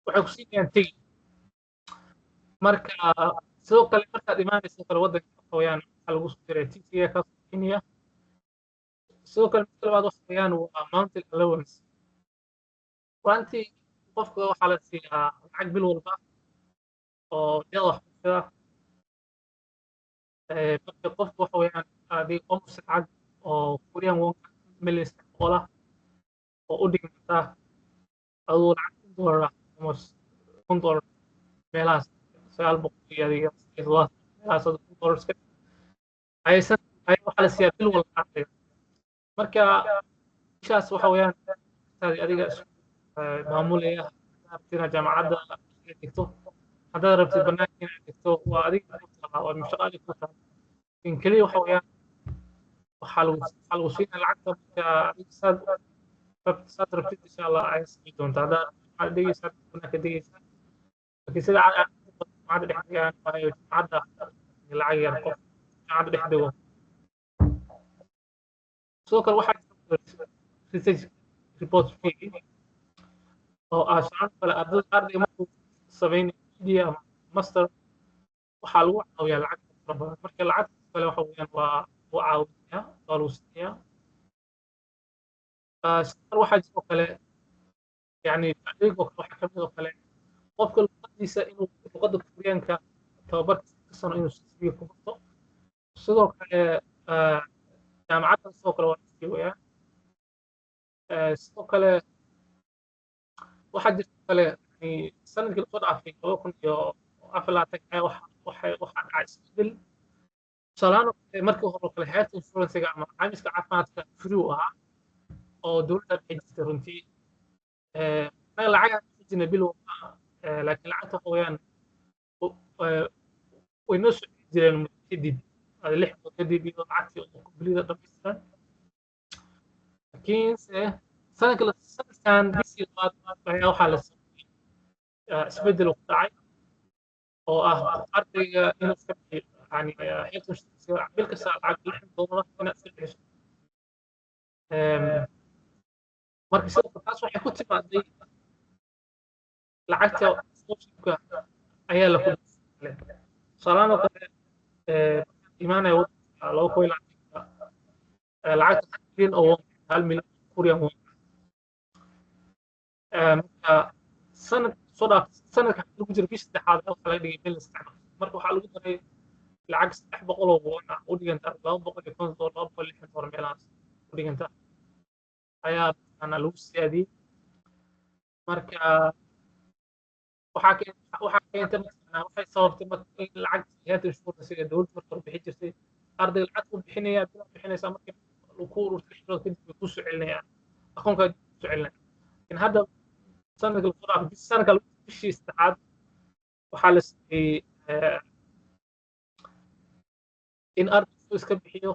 waxay ku siinayaan tigid marka sidoo kale markaad imaanayso kale waddanka waxa weeyaan waxaa lagu soo diray tigidga kaas kenya sidoo kale midka labaad waxa weeyaan waa mountain allowance runtii qofka waxaa la siiyaa lacag bil walba oo deeq waxbarashada marka qofka waxa weeyaan adiga almost lacag oo Korean won million $1 oo u dhigmata aduu lacag $1 almost $1 meelahaas 900 iyo adiga meelahaas $1 ka aysan waxaa la siiyaa bil walba ardayga marka ishaas waxa weeyaan adiga maamulaya rabtina jaamacadda inaad dhigto haddaad rabtid bannaanka inaad dhigto waa adiga ku taala waa mashaqaali ku taala in keliya waxa weeyaan waxaa lagu siinaya lacagta marka adiga saad rabtid insha allah ay sii doonta haddaad dhigaysaa bannaanka dhigaysaa laakiin sida jaamacadda dhex dhigaan waayo jaamacadda lacag yar qof jaamacadda dhex dhigo sidoo kale waxaa jirta research report fee oo ashaan kale ardayga markuu sameynay media master waxaa lagu caawiyaa lacag fara badan marka lacagta kale waxa weeyaan waa caawiyaa waa lagu siiyaa waxaa jiroo kale yani faa'iidooyinka waxaa ka mid oo kale qofka luqadiisa inuu luqadda Koreanka tababarkiisa ka sano inuu si ku barto sidoo kale jaamacadda sidoo kale waa iskii weeyaan sidoo kale waxaa jirta kale yani sanadkii lasoo dhaafay 2024 waxaa dhacay isbedel tusaalahaan markii hore kale health insurance-ga ama caymiska caafimaadka free ahaa oo dowladda bixi jirtay runtii anaga lacag aan ku jirnay bil walba laakiin lacagta waxa weeyaan way noo soo jireen kadib 6 bilood kadib iyo lacagtii oo kublida dhammaystiran لكن سنة كان بيسي بعد waxaa la sameeyay isbedel uu ku dhacay oo ah ardayga inuu iska bixiyo yani xilka bil kasta lacag $60 inaad iska bixiso marka sidoo kale taas waxay ku timaaday lacagta scholarshipka ayaa la kordhiyay tusaalahaan oo kale imaanaya waddanka 2020 lacagta 1 milyan oo hal milyan Korean won marka sanadka lagu jiro bishii saddexaad waxaa laga dhigay bil isticmaal marka waxaa lagu daray lacag 300 oo won ah u dhiganta $250 $260 meelahaas u dhiganta ayaa lagu siyaadiyey marka waxaa keentay waxay sababtay in lacagta hay'adda insurance-ga dowladda marka hore bixin jirtay ardayga lacag ku bixinaya bila bixinaysaa markii uu ku ururto 6 bilood kadib way ku soo celinayaan akoonka ku soo celinayaan in hadda sanadka bishii saddexaad waxaa la sameeyey in ardaygu iska bixiyo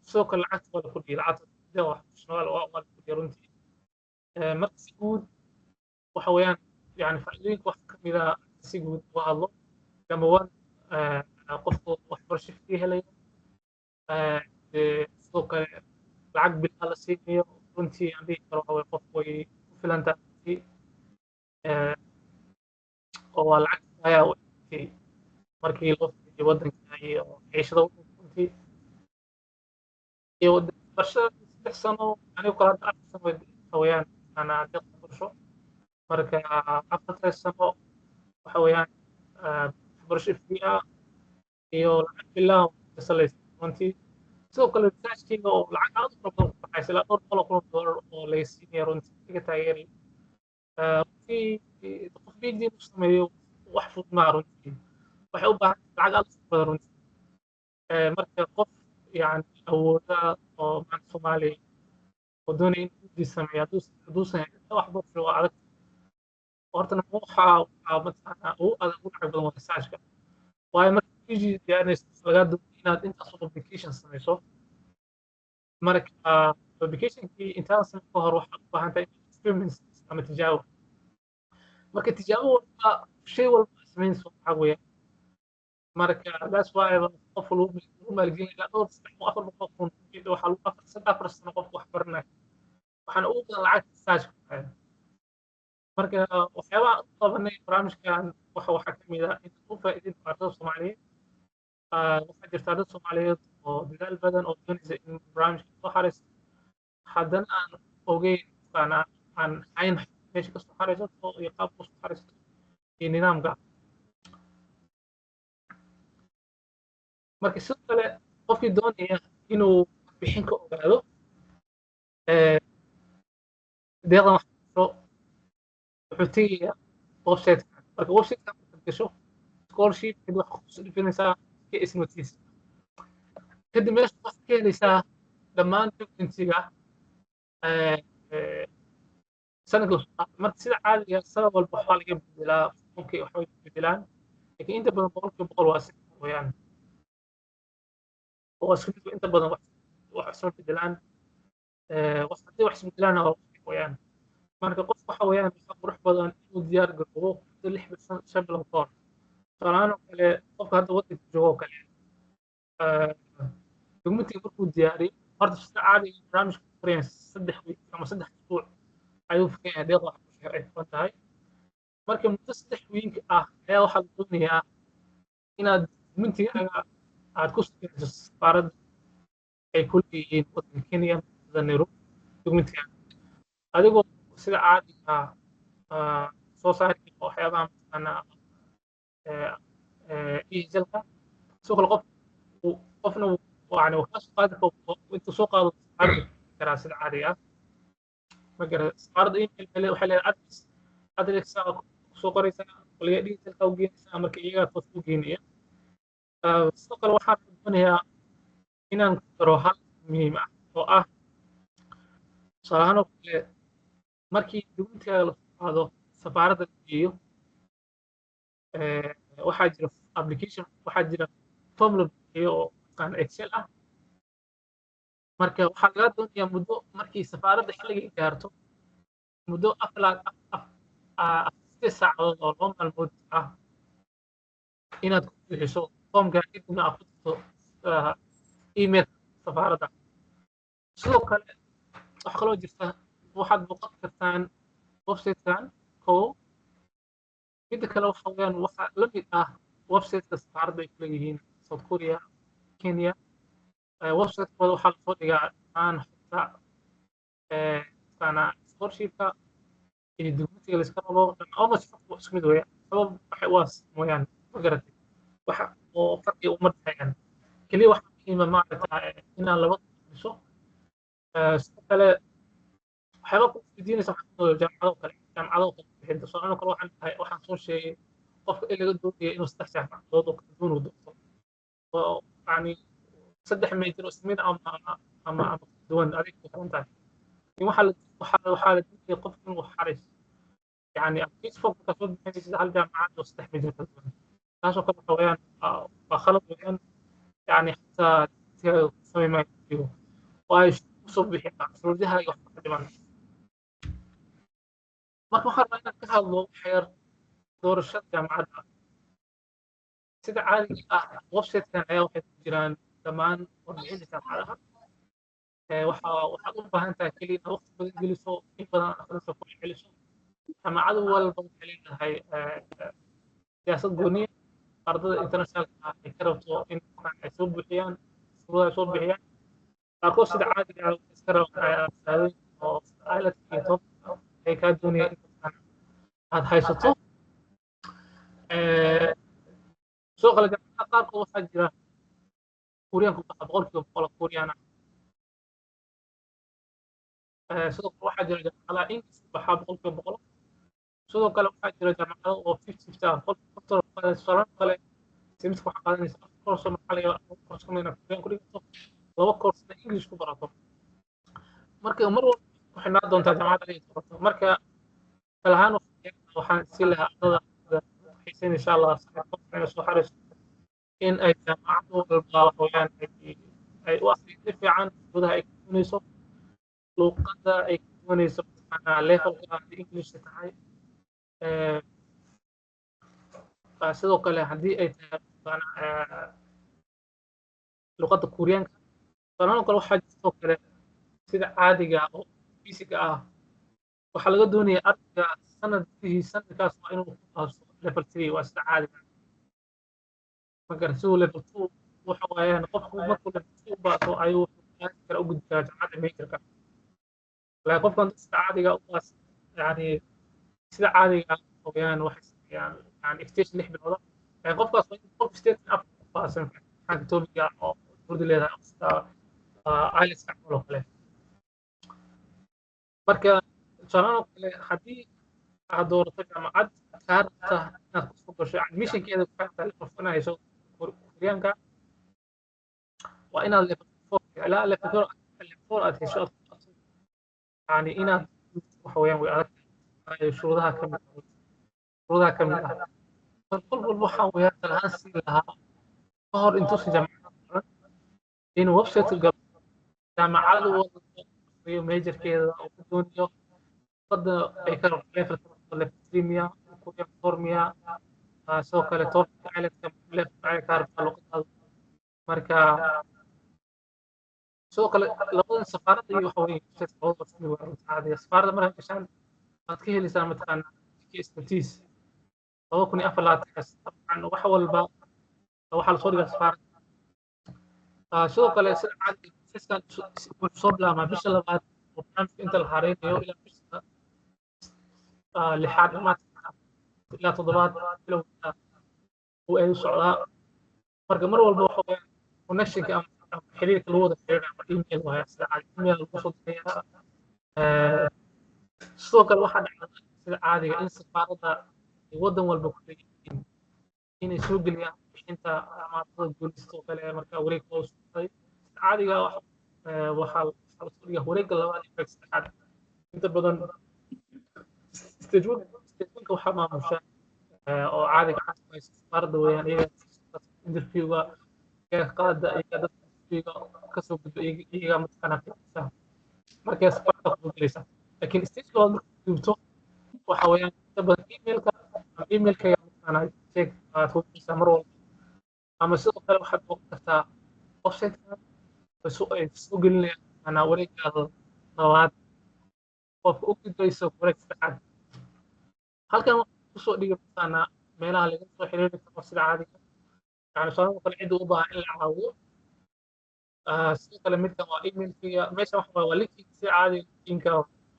sidoo kale lacagta waa la kordhiyey lacagta waa la kordhiyey runtii marka si guud waxa weeyaan yani faa'iidooyinka wax ka mid ah si guud uga hadlo number one qofku waxbarasho free helayo sidoo kale lacag bilaa la siinayo runtii aan dhihi karo waxa weye qof way ku filan tahay oo waa lacag ayaa markii loo fiiriyo waddanka iyo ciishada runtii iyo waxbarashada 6 sano anigu kala hadda 4 sano waxa weeyaan ana deeq waxbarasho marka 4 sano waxa weeyaan waxbarasho free ah iyo lacag bilaa ka salaysan runtii sidoo kale researchkiga oo lacag aad u badan ku baxaysa ilaa $200 oo la siinayo runtii iga taageeray qof bigdiin u sameeyo wax fudud maaha runtii waxay u baahan lacag aad u badan runtii marka qof yani awooda oo maanta Soomaaliya oo doonaya in uu sameeyo hadduusan waxbarasho waa adag horta waxaa mataqaanaa ugu adag u lacag badan waa researchka waayo marka PG diyaarinayso lagaa doonayo inaad intaas oo publication samayso marka publicationkii intaad samayn ka hor waxaad u baahan tahay experiments ama tijaabo marka tijaabo walba shay walba samaynayso waxaa weeyaan marka that's why qof lagu maalgelin ilaa dhowr 3-4 kun waxaa lagu 4 sano qofku wax baranaya waxaana ugu badan lacag researchka marka waxyaabaha u qabanay barnaamijkan waxaa ka mid ah in u faa'iideyn ardayda Soomaaliyeed waxaa jirta dad Soomaaliyeed oo dadaal badan oo doonaysa in barnaamijka soo xareyso haddana aan ogeyn aan hayn meesha ka soo xareysato iyo qaabka soo xareysato iyo nidaamka marka sidoo kale qofkii doonaya inuu bixin ka ogaado deeqdan waxbarasho wuxuu tegayaa website-ka marka website-ka markaad gasho scholarship kadib waxaad ku dhifinaysaa KS notice kadib meesha waxaad ka helaysaa dhammaan documentiga sanadka marka sida caadiga sanad walba waxaa laga bedelaa mumkin waxbay bedelaan laakiin inta badan 100% waa sax weeyaan oo isku mid inta badan wax soo bedelaan wax haddii wax isbedelaan oo weeyaan marka qof waxa weeyaan waxa qurux badan inuu diyaar garoobo 6 bilood ka hor tusaalahaan oo kale qofka hadda waddanka joogo oo kale documentiga markuu diyaariyo horta sida caadiga barnaamijka experience 3 week ama 3 usbuuc ayuu fikiraa deeq waxbarasho ay furan tahay marka muddo 3 week ah ayaa waxaa la doonayaa inaad documentigaaga aad ku samayso safaaradda ay ku leeyihiin waddanka Kenya sida Nairobi documentiga adigoo sida caadiga soo saari waxyaabaha mataqaanaa digitalka sidoo kale qofna yani waxaa soo qaadi intuu soo qaado arki karaa sida caadiga ah magara safaaradda email waxay leedahay adres soo qoraysaa waliga digitalka u geynaysaa marka iyagaa toos u geynaya sidoo kale waxaan doonayaa inaan ku daro hal muhiim ah oo ah tusaalahaan oo kale markii documentiga la qaado safaaradda la geeyo waxaa jira application waxaa jira form la bixiyo oo Excel ah marka waxaa laga doonayaa muddo markii safaaradda xilligii gaarto muddo 8 saacadood oo 2 maalmood ah inaad ku bixiso foomka kadibna aad ku dirto email safaaradda sidoo kale waxa kaloo jirta waxaad booqan kartaan website-kan kow midda kale waxa weeyaan waxaa la mid ah website-ka safaaradda ay ku leeyihiin South Korea Kenya website-kooda waxaa lasoo dhigaa dhammaan xogta scholarship-ka iyo dukumentiga la iska rabo almost isku mid weeyaan sabab waxay u mooyaan ma garatay waxa oo farqi uma dhexeeyaan keliya waxa muhiima maaragtaa inaad labada dhiso sidoo kale waxyaaba ku weydiinaysa jaamacado kale bixinta soo kale waxaan soo sheegay qofka in laga doonaya inuu 3 jaamacadood oo kala duwan u doorto oo yani 3 major oo ismid ama duwan adig ku xiran tahay in waxaa la doonaya qofka inuu xaris يعني أكيد فوق تفضل من هل جامعات واستحمل الكلام ناس وكذا حوالين فخلط وين يعني حتى تسوي ما يجيبه وايش صبح سردها يحط كمان ما خرجنا كهالله حير دور الشد جامعات سيد عادي وبسيط كان أي واحد جيران زمان ورجعين جامعاتها waxa u baahan tahay kaliya waqti badan geliso in badan akhriso ku xiliso jaamacadu walba waxay leedahay siyaasad gooniya ardada internationalka ay ka rabto in ay soo buuxiyaan qaarkood sida caadiga ah iska rabaan oo IELTS iyo TOEFL ay kaa doonayaan in aad haysato soo kale jaamacada qaarkood waxaa jira kuuriyaanku boqolkiiba boqol kuuriyaan sidoo kale waxaa jira jaamacadaha English waxaa boqolkiiba boqol sidoo kale waxaa jira jaamacado oo 50 kale semester waxaa qaadanaysa course maxaa laga course kuma inaa kuuriyaan ku dhigto 2 course English ku barato marka mar walba waxay noo doontaa jaamacadda ay barato marka kalahaan waxaan si lahaa ardada xiisayn insha Allah saxaafadda soo xariis in ay jaamacad walba waxaan ay u akhriyo fiican gudaha ay doonayso luqadda ay doonayso macnaha levelka English tahay sidoo kale haddii ay tahay luqadda Kuuriyaanka sanadoo kale waxaa jirto kale sida caadiga oo basiga ah waxaa laga doonayaa ardayga sanadkaas waa inuu ku qaato level 3 waa sida caadiga marka level 2 waxa weeyaan qofku markuu level 2 baato ayuu kala u gudbaa jaamacadda majorka laakiin qofkan sida caadiga u yani sida caadiga weeyaan waxay يعني اكتشف لح بالوضع يعني قف اصلا قف ستيت اب اصلا حاجه توبيا او برد لها ايلتس كعملوا كله marka sanado kale hadii aad doorato jaamacad kaarta inaad ku gasho admissionkeeda ku xigta qofkanayso Kuuriyaanka waa inaad level 4 ilaa level 4 aad hesho yani inaad waxa weeyaan way adag shuruudaha kamid ah كل والله ويا الهانسي لها ظهر انتوس جامعة إن ويب سايت جامعة ويا ميجر كذا أو دنيا قد يكرر ليفل ولا تريميا وكوريا فورميا سوق لتوب على ليفل على كارب الوقت مركا سوق لقد سفارة يحوي تسعود بس هذه سفارة مرة عشان أتكيه لسان متقن كيستنتيس كوني أفلا تحس طبعا وحول وحول صوري السفارة سوق كلا عادي سيستان صوب لا ما فيش إلا بعد وبنام أنت الحرين يو إلى فيش لحد ما إلى تضباط لو هو أي صعداء مرة والبوحة ونشك أم حريك الوضع حريك إيميل وهي عادي إيميل الوصول فيها سوق الواحد عادي إن سفارة waddan walba ku leeyihiin inay soo geliyaan bixinta amaarada guulisto kale marka wareeg loo socday caadiga waxa la soo dhigaa wareegga labaad ee saddexaad inta badan stage-ka waxa maamusha oo caadiga ah safaaradda weeyaan iyaga interviewga qaada iyaga dadka interviewga kasoo gudbo iyaga mataqaanaa fiirisa markaas farta ku gelaysa laakiin stage labaad marka gudubto waxa weeyaan inta badan emailka mataqaanaa check aad ku gelaysaa mar walba ama sidoo kale waxaad booqan kartaa website-ka ay soo gelinayaan mataqaanaa wareeggaada labaad qofka u gudbayso wareeg saddexaad halkan waxaa kusoo dhigay mataqaanaa meelaha laga soo xiriiri karo sida caadiga يعني سؤال كل عيد وضع إلا عاوي sidoo kale midkan waa emailkiga meesha waxa waa linkiga si caadi inka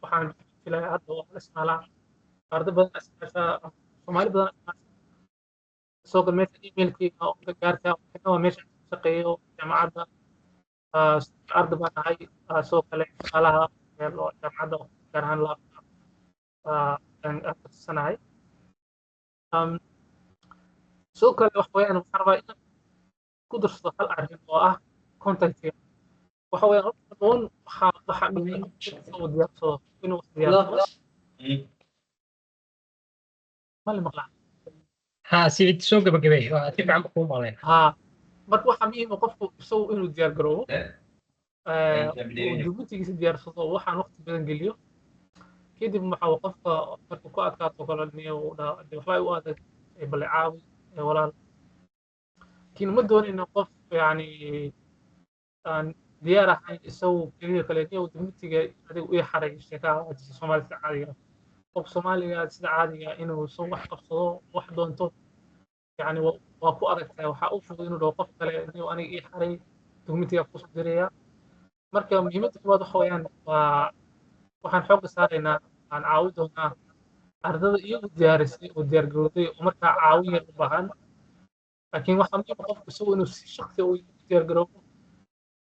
waxaan filayaa hadda waa la isticmaalaa arday badan asxaabta Soomaali badan sidoo kale meesha emailkiga oo gaarka waa meesha shaqeeyo jaamacadda arday baan ahay sidoo kale shaqaalaha jaamacadda gaar ahaan la sanahay sidoo kale wax weeyaan waxaan rabaa inaan ku darsado hal arrin oo ah contactiga waxa weeyaan horta doon waxaa dhigay soo diyaarsado inuu diyaarsado mali maqlaa
ها سيد سوق بقبيه واتبع عم بقوم عليه
ها marka waxaa muhiim ah qofku isagu inuu diyaar garoobo dukumentigiisa diyaarsado waxaan waqti badan geliyo kadib waxa uu qofka markuu ku adkaato kala niyo waxba u adag bal caawi walaal لكن ما دون إنه قف يعني ديار عن يسوي كذا كلامي ودمتي هذا ويا حرج الشتاء الصومال عادية قف صومالي عادية إنه يسوي واحد قصة واحد دونته يعني وأكو أركته وحأوف إنه لو قف كلامي وأنا إيه حرج دمتي أقص دريا مركب مهمة واضح ويان وحن حق صارنا عن عودنا أرض يوديارسي وديار ومركب عاوية بهان لكن واحد من قف يسوي إنه شخصي ويدير جروبه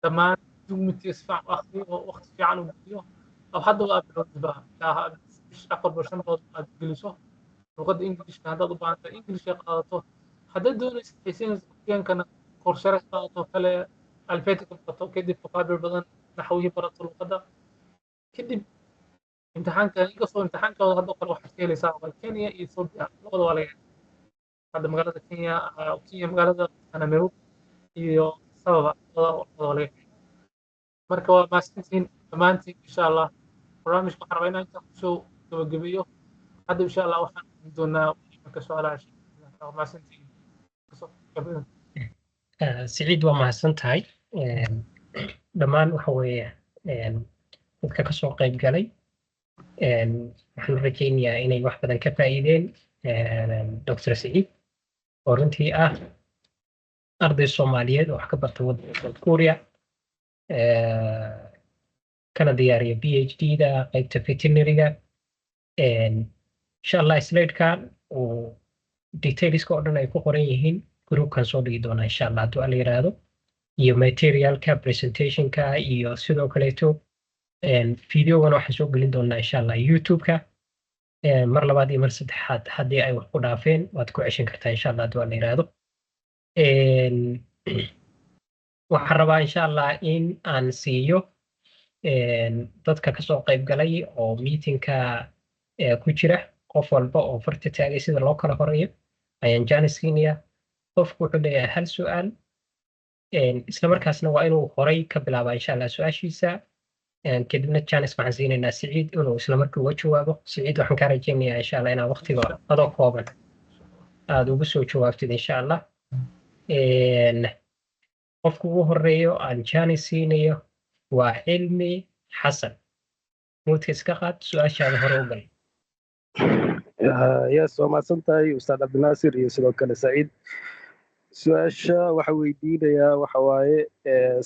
تمام دومتي يسمع أخذي ووقت في عنه بديه أو حد ولا بالنسبة لا مش أقرب برشام قد جلسه وقد إنجليش كان هذا طبعا إنجليش يقاطه حد دون يسين كان كورسيرا يقاطه فلا الفاتك يقاطه كده فقادر بدن نحويه برات القدر كده امتحان كان يقصو امتحان كان هذا قل واحد كيلي ساعة كينيا يصب لغضوا عليه هذا مقالة كينيا مقالة أنا مروب iyo sababa wada marka waa maasantiin dhammaantiin insha allah barnaamijka waxaan rabaa inaan intaan kusoo gabagabeeyo hadda insha allah waxaan doonaa marka su-aalaha maasantiin
سعيد وما سنتهاي دمان waxa weeye dadka ka soo qayb galay waxaan rajaynayaa inay wax badan ka faa'iideen Dr. Saciid oo runtii ah arday Soomaaliyeed oo wax ka bartay waddanka South Korea kana diyaariya PhD-da qaybta veterinary-ga insha Allah slide-kan oo details-ka oo dhan ay ku qoran yihiin group-kan soo dhigi doona insha Allah hadduu la yiraahdo iyo material-ka presentation-ka iyo sidoo kaleeto video-gan waxaan soo gelin doonaa insha Allah YouTube-ka mar labaad iyo mar saddexaad haddii ay wax ku dhaafeen waad ku ceshan kartaa insha Allah hadduu la yiraahdo waxaan rabaa insha Allah in aan siiyo dadka ka soo qayb galay oo meetingka ku jira qof walba oo farta taagay sida loo kala horeeyo ayaan jaanis siinayaa qofku wuxuu leeyahay hal su'aal isla markaasna waa inuu horay ka bilaabaa insha Allah su'aashiisa kadibna jaanis waxaan siinaynaa Saciid inuu isla markii uga jawaabo Saciid waxaan ka rajaynayaa insha Allah inaad waqtiga adoo kooban aad ugu soo jawaabtid insha Allah qofku ugu horeeyo aan jaanis siinayo waa Cilmi Xasan muudka iska qaad su'aashaada hore u gal
yes waa mahadsantahay ustaad cabdinaasir iyo sidoo kale saciid su-aasha waxa weydiinayaa waxa waaye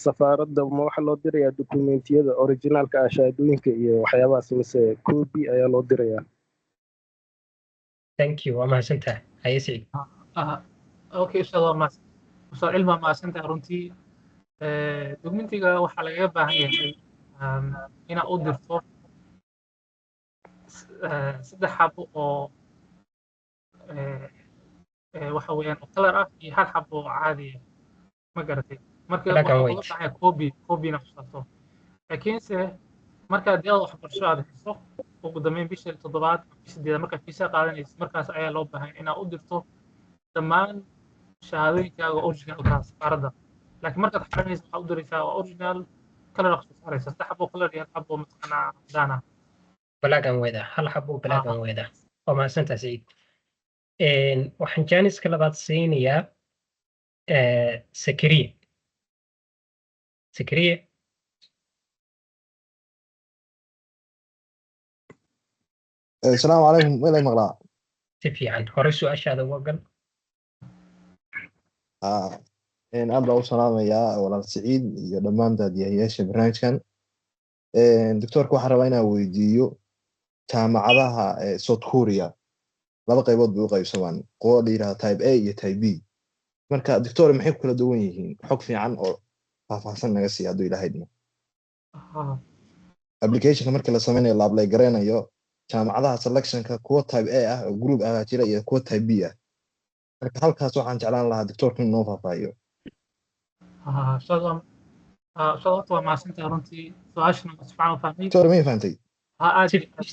safaaradda ma waxa loo dirayaa dokumentiyada originaalka ah shahaadooyinka iyo waxyaabahaas mise copy ayaa loo dirayaa
thank you waa mahadsantahay haye Saciid
okay insha Allah ustaad cilmi waa mahadsantahay runtii dokumentiga waxaa lagaga baahan yahay inaad u dirto saddex xabo oo waxa weeyaan oo color ah iyo hal xabo oo caadi ah ma garatay marka waxaa looga baahan copy nafsato laakiinse markaad diyada waxbarasho aad hayso ugu dambeyn bisha 7aad bisha markaad fiisa qaadanayso markaas ayaa loo baahan inaad u dirto dhammaan shahaadooyinkaaga originalka safaaradda laakiin markaad xarinaysa waxaa u diraysaa waa original color aad soo saaraysa 3 xabo color iyo 1 xabo mataqaanaa cadaan ah
balaagan weeda hal xabo balaagan weeda waa mahadsantahay Saciid waxaan jaaniska labaad siinayaa Sakariye
السلام عليكم وين مقلع
si fiican hore su-aashaada uga gal
إن أبدأ السلام يا ولا سعيد يا دمان داد يا ياش برنامج كان دكتور كوحر وينا ويديو jaamacadaha South Korea laba qaybood buu qaybsamaan qodob dhiraha type A iyo type B marka doctor maxay ku kala duwan yihiin xog fiican oo faahfaahsan naga sii haduu ilaahaydna application marka la sameynayo la apply gareynayo jaamacadaha selectionka kuwa type A ah oo group ah jira iyo kuwa type B ah marka halkaas waxaan jeclaan lahaa doctorku inuu faahfaahiyo
sababta waa maasinta runtii su-aashana si fiican u fahmay
doctor ma fahantay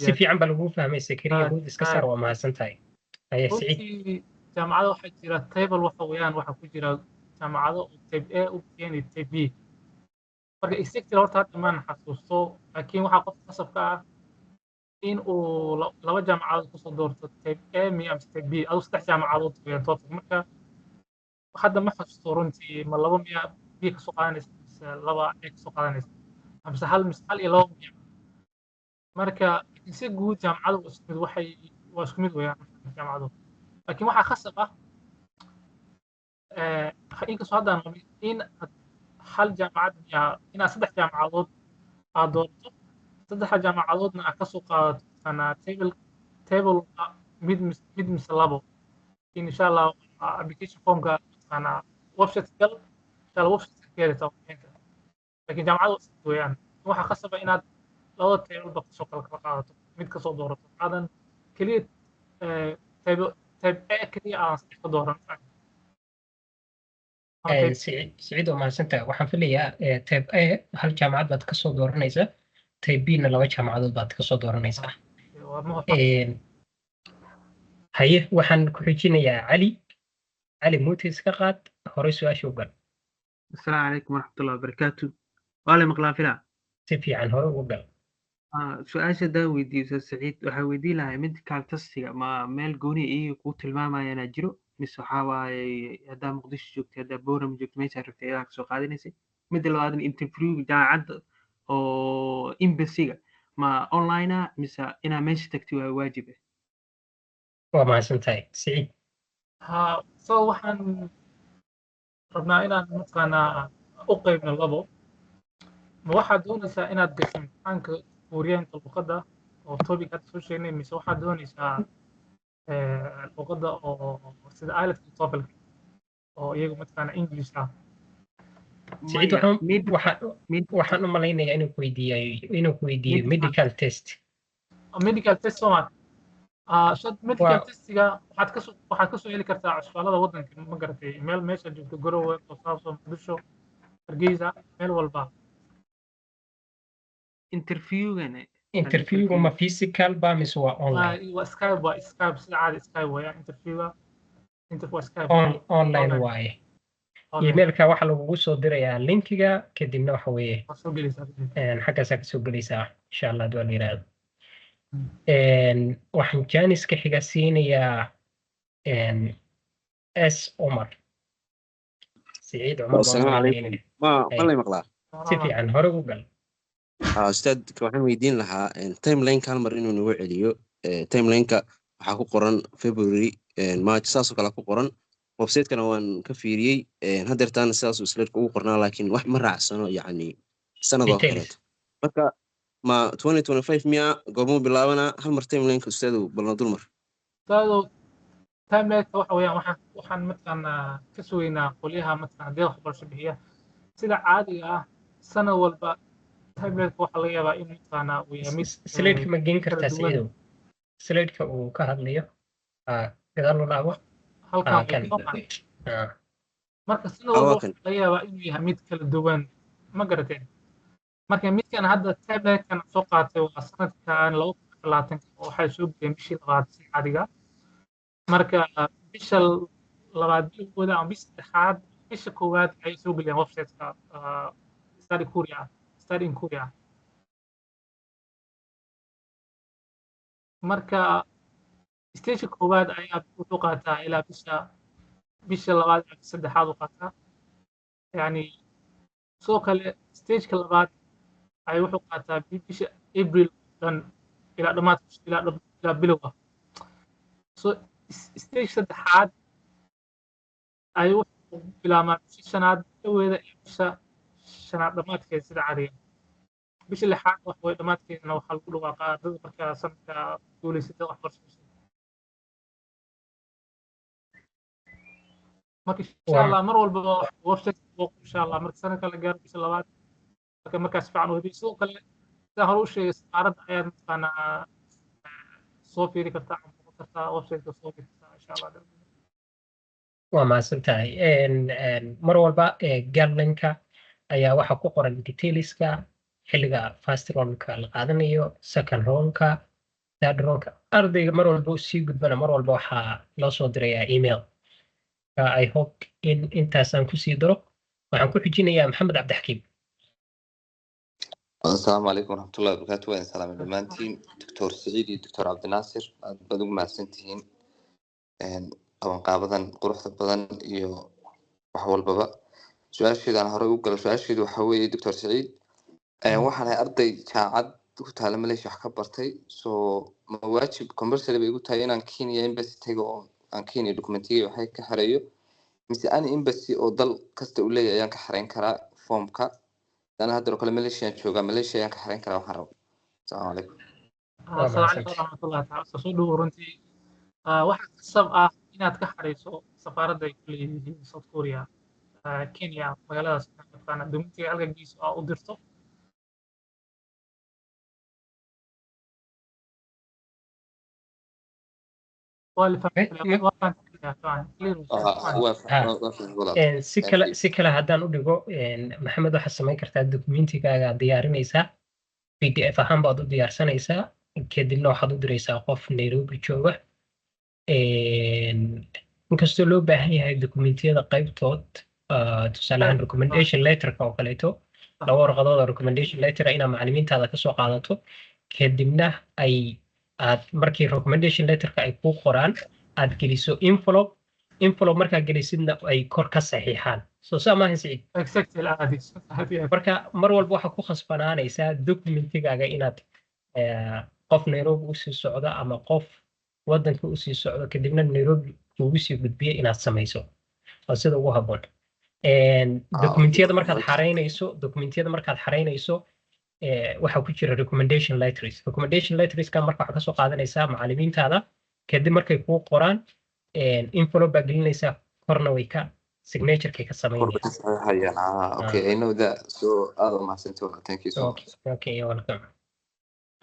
si fiican baa lagu fahmay Sakariye guud iska saar waa mahadsantahay ayaa Saciid
jaamacada waxaa jira table waxa weeyaan waxa ku jira jaamacado type A u keenay type B marka exactly horta hadda maan xasuusto laakiin waxaa qof qasabka ah in uu laba jaamacadood ku soo doorto type A ama type B adoo 3 jaamacadood weeyaan total marka hadda ma xasuusto runtii ma laba miya B ka soo qaadanaysa mise laba A ka soo qaadanaysa mise hal iyo laba miya marka si guud jaamacadu waa isku mid weeyaan jaamacadu laakiin waxaa khasab ah inkastoo haddaan in hal jaamacad inaad 3 jaamacadood aad doorto 3 jaamacadoodna aad ka soo qaadato table mid mise labo insha Allah application formka website gal insha Allah website keelita laakiin jaamacadu weeyaan waxaa khasab ah inaad labada table ba soo kala qaadato mid ka soo doorato aadan kaliya type A kaliya aan saddex ka dooran
Saciid oo mahadsantahay waxaan filayaa type A hal jaamacad baad ka soo dooranaysaa type B na laba jaamacadood baad ka soo dooranaysaa haye waxaan ku xijinayaa cali muutis ka qaad hore su-aasha u gal
السلام عليكم ورحمة الله وبركاته وعلى مقلافلا
si fiican hore ugu gal
su-aasha daa weydiiyo Ustaad Saciid waxaa weydiin lahaa medical testiga ma meel gooni iyo ku tilmaamayana jiro mise waxaa waaye haddaa muqdisho joogtay haddaa boorama joogtay meeshaa rabtay ayaa kasoo qaadanaysay midda labaadna interview jaamacadda oo embassiga ma online ah mise inaa meesha tagtay waa waajib ah
waa mahadsantahay Saciid
so waxaan rabnaa inaan mataqaanaa u qaybno labo ma waxaad doonaysaa inaad gasho imtixaanka kuuriyaanka luqadda oo topic hadda soo sheegnay mise waxaad doonaysaa luqadda oo sida IELTS iyo TOEFL oo iyagu mataqaanaa English ah
Saciid waxaan u malaynayaa inuu ku weydiiyo medical test
soma medical testiga waxaad ka soo heli kartaa cusbaalada waddanka ma garatay meesha joogto Garowe Boosaaso Muqdisho Hargeysa meel walba
interviewga ma physical ba mise waa online
waa Skype sida caadi Skype weeyaan interviewga Skype
online waaye emailka waxa lagugu soo dirayaa linkiga kadibna waxa weeye xaggaasaa kasoo gelaysaa insha Allah haduu la yiraahdo waxaan jaaniska xiga siinayaa S Omar Saciid Omar
السلام عليكم ما مقلع
si fiican hore ugu gal
أستاذ waxaan weydiin lahaa timeline hal mar inuu nagu celiyo timeline-ka waxaa ku qoran February March saas oo kale ku qoran website-kana waan ka fiiriyay hadeertaan sidaas uu slide ugu qornaa laakiin wax ma raacsano yacni sanadoo kale marka ma 2025 miya goormuu bilaabana hal mar timeline-ka ustaadu balna dulmar
timeline-ka waxa weeyaan waxaan mataqaanaa ka sugaynaa qolyaha mataqaanaa deeq waxbarasho bixiya sida caadiga ah sanad walba timeline-ka waxaa laga yaabaa in mataqaanaa uu yahay mid
slide-ka ma geyn kartaa Saciidow slide-ka uu ka hadlayo gadaal u laabo
marka sanad walba waxaa laga yaabaa inuu yahay mid kala duwan ma garateen marka midkan hadda timeline-kan soo qaatay waa sanadkan 2020 oo waxay soo gudbeen bishii labaad caadiga marka bisha labaad bilowgooda ama bisha saddexaad bisha koowaad ay soo geliyaan website-ka study in Korea marka stage koowaad ayaa wuxuu qaataa ilaa bisha labaad ama saddexaad u qaataa yani sidoo kale stageka labaad ay wuxuu qaataa bisha April dhan ilaa bilowga so stage saddexaad ay wuxuu bilaabmaa bisha shanaad dhaweeda iyo bisha shanaad dhammaadkeeda sida caadiga bisha lixaad wax way dhammaadkeedana waxaa lagu dhawaaqaa ardada markaa sanadka guulaysata waxbarashada marka insha allah mar walba website insha allah marka sanadka la gaaro bisha labaad markaas fiican u hubiyo sidoo kale sidaan hore u sheegay safaaradda ayaad mataqaanaa soo fiiri kartaa ama noqon kartaa website-ka soo fiiri kartaa insha allah
waa mahadsantahay mar walba guideline-ka ayaa waxaa ku qoran detailska xilliga first round-ka la qaadanayo second round-ka third round-ka ardayga mar walba uu sii gudbana mar walba waxaa loo soo dirayaa email I hope in intaasaan kusii daro waxaan ku xijinayaa maxamed cabdixakiim
السلام عليكم ورحمة الله وبركاته وين سلام دمانتين دكتور سعيد دكتور عبد الناصر بدوق مع سنتين طبعا قابضا قروح بدن iyo wax walbaba su'aasheeda aan hore u galo su'aasheedu waxa weeye dr Saciid waxaan ahay arday jaamacad ku taala Malaysia wax ka bartay soo ma waajib compulsory bay igu tahay inaan Kenya embassy tago aan Kenya documentiga waxay ka xareeyo mise aan embassy oo dal kasta u leeyahay ayaan ka xareyn karaa formka أنا هذا كل ماليشيا شو قام ماليشيا كحرين كلام حرام السلام عليكم.
السلام عليكم ورحمة الله تعالى سودو ورنتي واحد السبعة إنها تكحريسو سفارة كل صوت كوريا كينيا مقالة سنة دمتي على جيس أو درتو
si kale haddaan u dhigo maxamed waxaad samayn kartaa documentigaaga diyaarinaysaa pdf ahaan baad u diyaarsanaysaa kadibna waxaad u diraysaa qof nairobi jooga inkastoo loo baahan yahay documentiyada qaybtood tusaale ahaan recommendation letterka oo kaleeto laba warqadood oo recommendation letter inaa macallimiintaada kasoo qaadato kadibna aad markii recommendation letterka ay kuu qoraan aad geliso envelope markaa gelisidna ay kor ka saxiixaan soo saamahan Saciid marka mar walba waxaa ku khasbanaanaysaa documentigaaga inaad qof Nairobi u sii socdo ama qof wadanka u sii socdo kadibna Nairobi ugu sii gudbiyo inaad samayso oo sida ugu habboon documentiyada markaad xareynayso waxa ku jira recommendation letters ka marka waxa ka soo qaadanaysaa macallimiintaada kadib markay kuu qoraan envelope baa gelinaysaa korna way ka signature-kay ka sameynayaan
okay I know that so thank you so much
okay you're welcome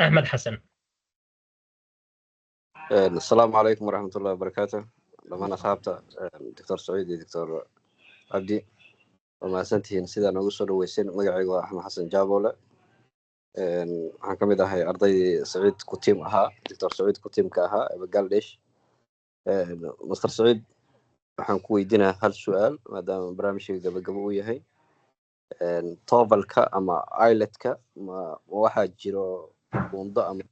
Ahmed Hassan
السلام عليكم ورحمة الله وبركاته لما أصحابته دكتور سعيد دكتور عبدي وما سنتين سيدا نوصل ويسين مقعي أحمد حسن جابوله waxaan ka mid ahay arday Saciid ku team ahaa Dr. Saciid ku team ka ahaa Bangladesh Mr. Saciid waxaan ku weydiinaa hal su'aal maadaama barnaamijka gabagabo uu yahay TOEFL-ka ama IELTS-ka ma waxa jiro buundo ama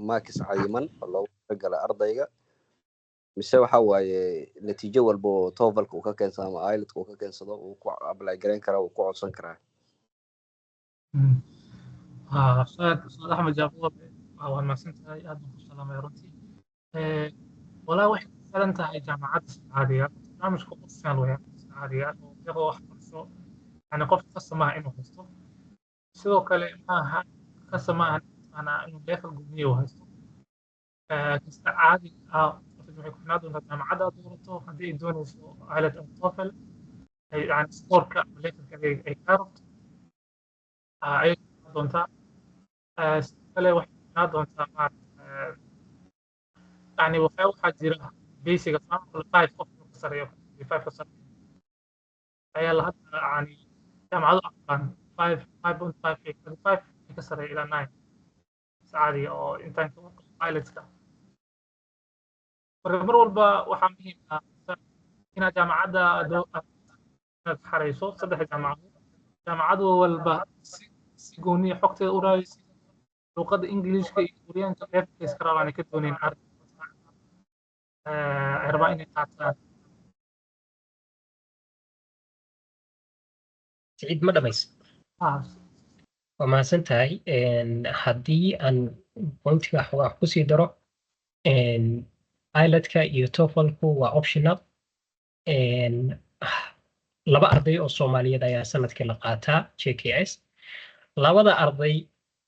marks cayiman oo loogu talagalay ardayga mise waxa waaye natiijo walba oo TOEFL-ka uu ka keensado ama IELTS-ka uu ka keensado uu ku apply gareyn karaa uu ku codsan karaa
أستاذ أحمد جابور وأنا سنتهاي هذا السلام يا رنتي ولا واحد سنتهاي جامعات السعودية مش كل سنة ويا السعودية ويبغى واحد فرصة يعني قفت قسمها إنه هستو سوى كلمة قسمها أنا إنه داخل الجمهورية وهستو كاستعادي في نادو جامعات دورته هذه دون على الطفل يعني سبورك ولكن كذا كارت أي doontaa kale waxaa doontaa yani waxaa jira basic sample 5 qof ka sareeyo 5% ayaa la hadda yani jaamacadu aqaan 5.5 ka sareeyo ilaa 9 saacadi oo intaan ka IELTS-ka marka mar walba waxaa muhiim ah inaad jaamacadda inaad xarayso 3 jaamacadood jaamacad walba si gooniya xogteeda u raadaysid luqadda ingiliishka iyo kuuriyaanka levelka iska rabaan ay ka doonayeen ardayda ay rabaan inay qaataan
سعيد ما دميس
ah
وما سنتهي haddii aan pointiga xogaa ku sii daro IELTS-ka iyo TOEFL-ku waa optional laba arday oo Soomaaliyeed ayaa sanadkii la qaataa JKS labada arday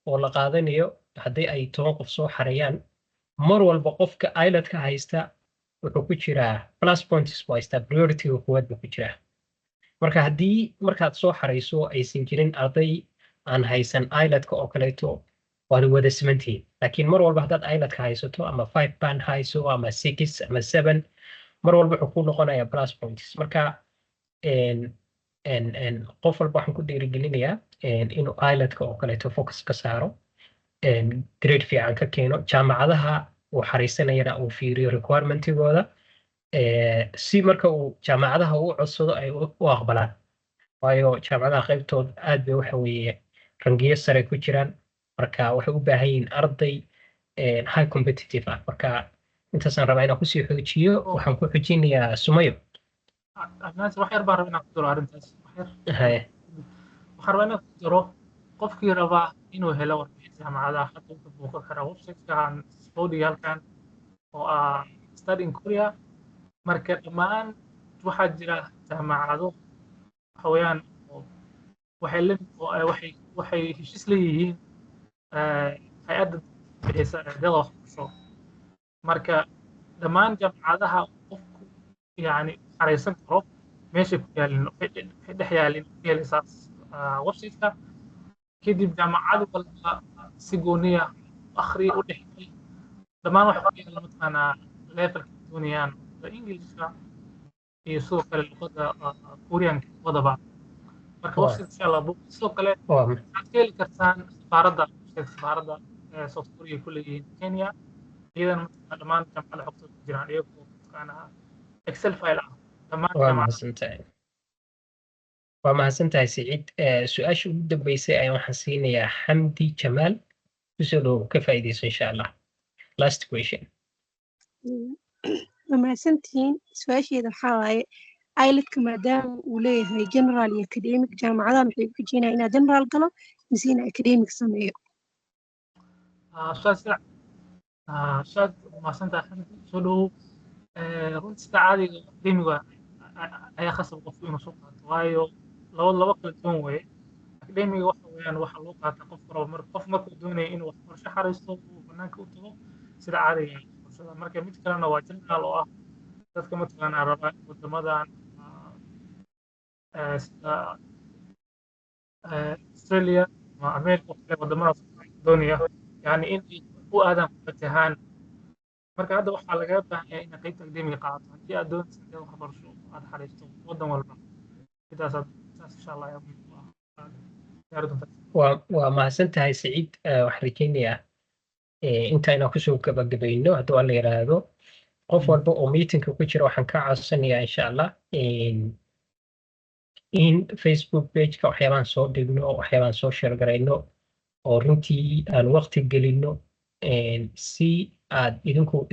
oo la qaadanayo haddii ay 10 qof soo xareeyaan mar walba qofka IELTS-ka haysta wuxuu ku jiraa plus points buu haystaa priority-ga koowaad buu ku jiraa marka haddii markaad soo xarayso aysan jirin arday aan haysan IELTS-ka oo kaleeto waad wada simantihiin laakiin mar walba haddaad IELTS-ka haysato ama 5 band hayso ama 6 ama 7 mar walba wuxuu ku noqonayaa plus points marka qof walba waxaan ku dhiirigelinayaa inuu IELTS-ka oo kaleeto focus ka saaro grade fiican ka keeno jaamacadaha uu xaraysanayana uu fiiriyo requirement-igooda si marka uu jaamacadaha u codsado ay u aqbalaan waayo jaamacadaha qaybtood aad bay waxa weeye rangiyo sare ku jiraan marka waxay u baahan yihiin arday high competitive ah marka intaasaan rabaa inaan kusii xoojiyo waxaan ku xojinayaa Sumayo
adnaas wax yar baan rabaa inaan ku daro arrintaas wax yar
haye
waxaan rabaa inaan ku daro qofkii rabaa inuu helo warbixin jaamacadaha hadda uu buuqo karaa website-kan Saudi halkan oo ah Study in Korea marka dhammaan waxaa jira jaamacado waxa weeyaan waxay heshiis leeyihiin hay-adda bixisa ardayda waxbarasho marka dhammaan jaamacadaha qofku yani xaraysan karo meeshay ku yaalin waxay dhex yaalin ku helaysaa website-ka kadib jaamacad walba si gooniya akhriya u dhexgeli dhammaan waxa ku yaala mataqaanaa levelka doonayaan ingiliishka iyo sidoo kale luqadda kuuriyaanka wadaba marka website insha allah sidoo kale waxaad ka heli kartaan safaaradda South Korea ku leeyihiin Kenya iyadana mataqaanaa dhammaan jaamacadaha xogtooda ku jiraan iyagoo mataqaanaa Excel file ah dhammaan jaamacadaha
waa mahadsantahay Siciid su-aasha ugu dambeysay ayaan waxaan siinayaa Xamdi Jamaal kusoo dhow ka faa'iidayso insha allah last question
mahadsantihiin su-aasheeda waxaa waaye IELTS-ka maadaama uu leeyahay general iyo academic jaamacadahan waxay ku jeenayaan inaa general galo mise inaa academic sameeyo
ustaad mahadsantahay Xamdi soo dhow runtii sida caadiga academiga ayaa khasab qofku inuu soo qaato waayo laba kala duwan weeye academiga waxa weeyaan waxa loo qaataa qof markuu doonaya inuu waxbarasho xaraysto uu banaanka u tago sida caadiga marka mid kalena waa general oo ah dadka mataqaanaa raba wadamadan sida Australia ama America oo kale wadamadaas doonaya yani in ay u aadaan ku fatahaan marka hadda waxaa laga baahan yahay inaad qaybta academiga qaadato haddii aad doonayso inaad waxbarasho aad xariisto wadan walba sidaas insha allah
waa mahadsantahay Siciid waxaan rajaynayaa intaayna kusoo gabagabayno hadduu alla yiraahdo qof walba oo meetingka ku jira waxaan ka codsanayaa insha allah in Facebook page-ka waxyaabaan soo dhigno waxyaabaan soo share garayno oo runtii aan waqti gelino si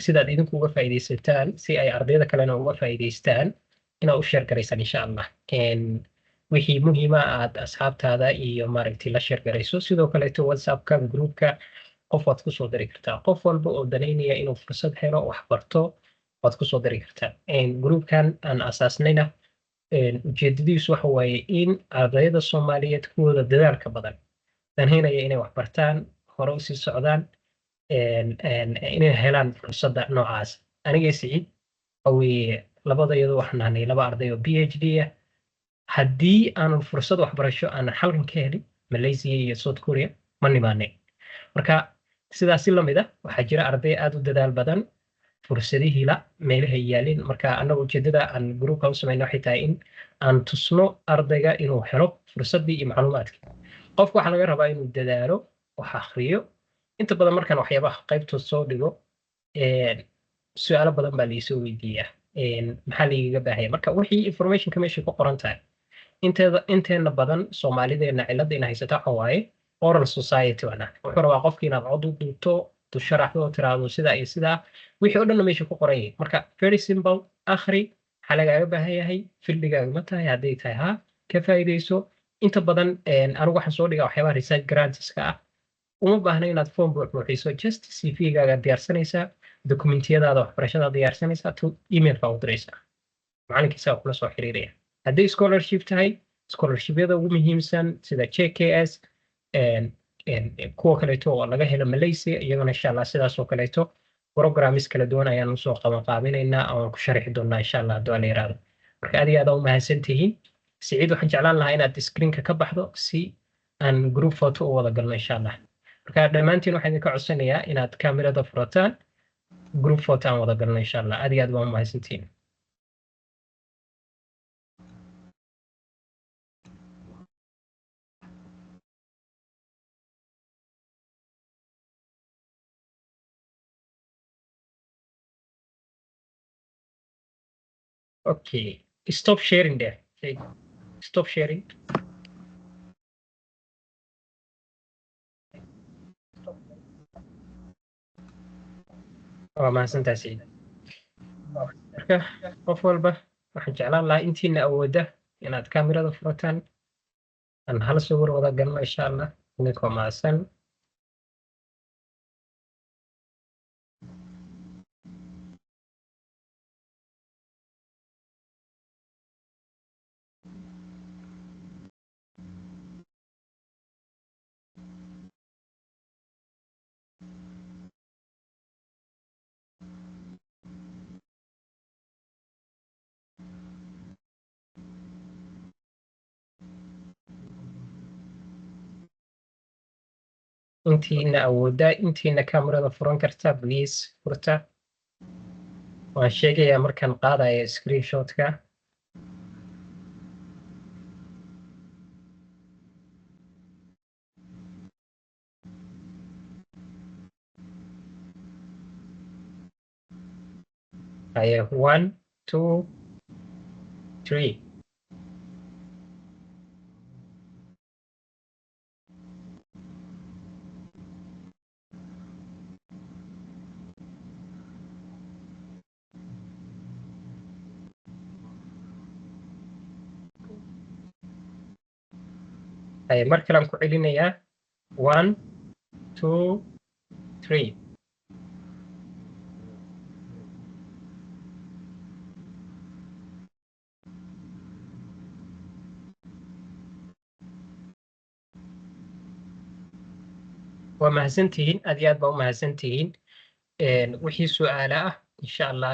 sidaad idinku uga faa'iidaysataan si ay ardayda kalena uga faa'iidaystaan inaad u share garaysaan insha allah wixii muhiima aad asxaabtaada iyo maaragtay la share garayso sidoo kaleeto WhatsApp-ka groupka qof waad ku soo dari kartaa qof walba oo danaynaya inuu fursad helo wax barto waad ku soo dari kartaa groupkan aan asaasnayna ujeedadiisu waxa waaye in ardayda Soomaaliyeed kuwooda dadaalka badan danaynaya inay wax bartaan hore u sii socdaan inay helaan fursadda noocaas aniga Siciid awee labada iyadoo waxaan nahnay laba arday oo PhD ah haddii aanu fursad waxbarasho aan halkan ka helin Malaysia iyo South Korea ma nimaanay marka sidaas la mid ah waxaa jira arday aad u dadaal badan fursadihii la meelaha yaalin marka anagu ujeedada aan groupka u sameeyno waxay tahay in aan tusno ardayga inuu helo fursadii iyo macluumaadkii qofka waxaa laga rabaa inuu dadaalo wax akhriyo inta badan markaan waxyaabaha qaybtood soo dhigo su'aalo badan baa laisoo weydiiyaa maxaa laigaga baahaya marka wixii informationka meesha ku qoran tahay inteena badan Soomaalideena cilada in haysata waxa waaye oral society wana wuxuu rabaa qofkii inaad cod u duubto tu sharaxdo oo tiraahdo sidaa iyo sidaa wixii oo dhan meesha ku qoran yahay marka very simple akhri waxaa lagaaga baahan yahay fildigaaga ma tahay hadday tahay ha ka faa'iidayso inta badan anigu waxaan soo dhigaa waxyaabaha research grantska ah uma baahna inaad form buuxiso just CV-gaaga diyaarsanaysaa dokumentiyadaada waxbarashada diyaarsanaysaa tu emailka u diraysaa macalinkiisa kula soo xiriiraya hadday scholarship tahay scholarshipyada ugu muhiimsan sida JKS kuwa kaleeto oo laga helo Malaysia iyagana insha Allah sidaas oo kaleeto programs kala duwan ayaan u soo qabanqaabinaynaa oo ku sharxi doonaa insha Allah haddii la yiraahdo marka aad u mahadsantihiin Saciid waxaan jeclaan lahaa inaad screen-ka ka baxdo si aan group photo u wada galno insha Allah marka dhammaantiin waxaan idinka codsanayaa inaad kaamirada furataan group photo aan wada galno insha Allah aad baan u mahadsantihiin Okay, stop sharing there. Okay. Stop sharing. mahadsantahay Saciid. Marka qof walba waxaan jeclaan lahaa intiina awooda inaad kaamirada furataan aan hal sawir wada galno insha Allah idinkoo mahadsan. intiina awooda intiina kaamirada furan kartaa please furta waan sheegayaa markaan qaadayo screenshot-ka haya 1 2 3 mar kale aan ku celinayaa 1 2 3 waa mahadsantihiin aad iyo aad baa u mahadsantihiin wixii su'aalo ah insha Allah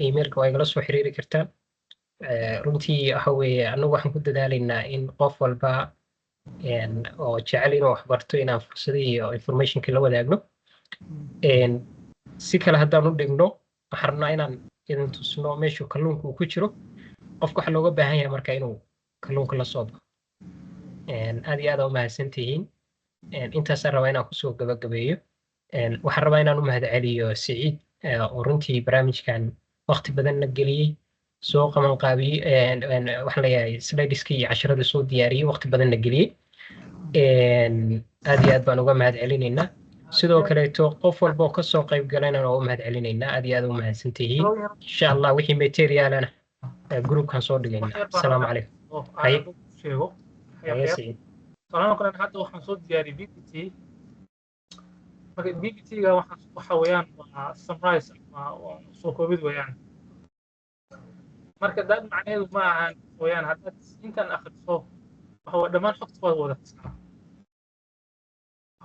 emailka waa igala soo xiriiri kartaan runtii waxa weeye anagu waxaan ku dadaalaynaa in qof walba oo jecel inuu wax barto inaan fursado iyo informationka la wadaagno si kale haddaan u dhigno waxaan rabnaa inaan idin tusno meeshuu kalluunka uu ku jiro qofka waxaa looga baahan yahay marka inuu kalluunka la soo baxo aad iyo aad u mahadsantihiin intaasaan rabaa inaan kusoo gabagabeeyo waxaan rabaa inaan u mahadceliyo Saciid oo runtii barnaamijkan waqti badan na geliyey soo qaban qaabiyey waxaan leeyahay slideska iyo casharada soo diyaariyey waqti badan na geliyey aad iyo aad baan uga mahadcelinaynaa sidoo kaleeto qof walba oo kasoo qayb galayna waa u mahadcelinaynaa aad iyo aad u mahadsantihiin insha Allah wixii materialana groupkan soo dhigaynaa asalaamu calaykum Saciid
طالما كنا حتى وحنا صوت دياري BPT BPT ga waxa weeyaan waa summarize soo koobid weeyaan marka dad macnaheedu ma ahan weeyaan haddaad intan akhriso waxa dhammaan xogta waad wada tashaa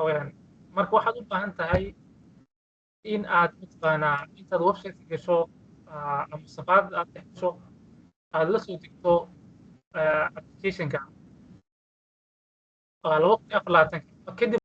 weeyaan marka waxaad u baahan tahay in aad mataqaanaa intaad website gasho ama safaarad aad gasho aad la soo degto application-ka لو وقت أقلاتك كده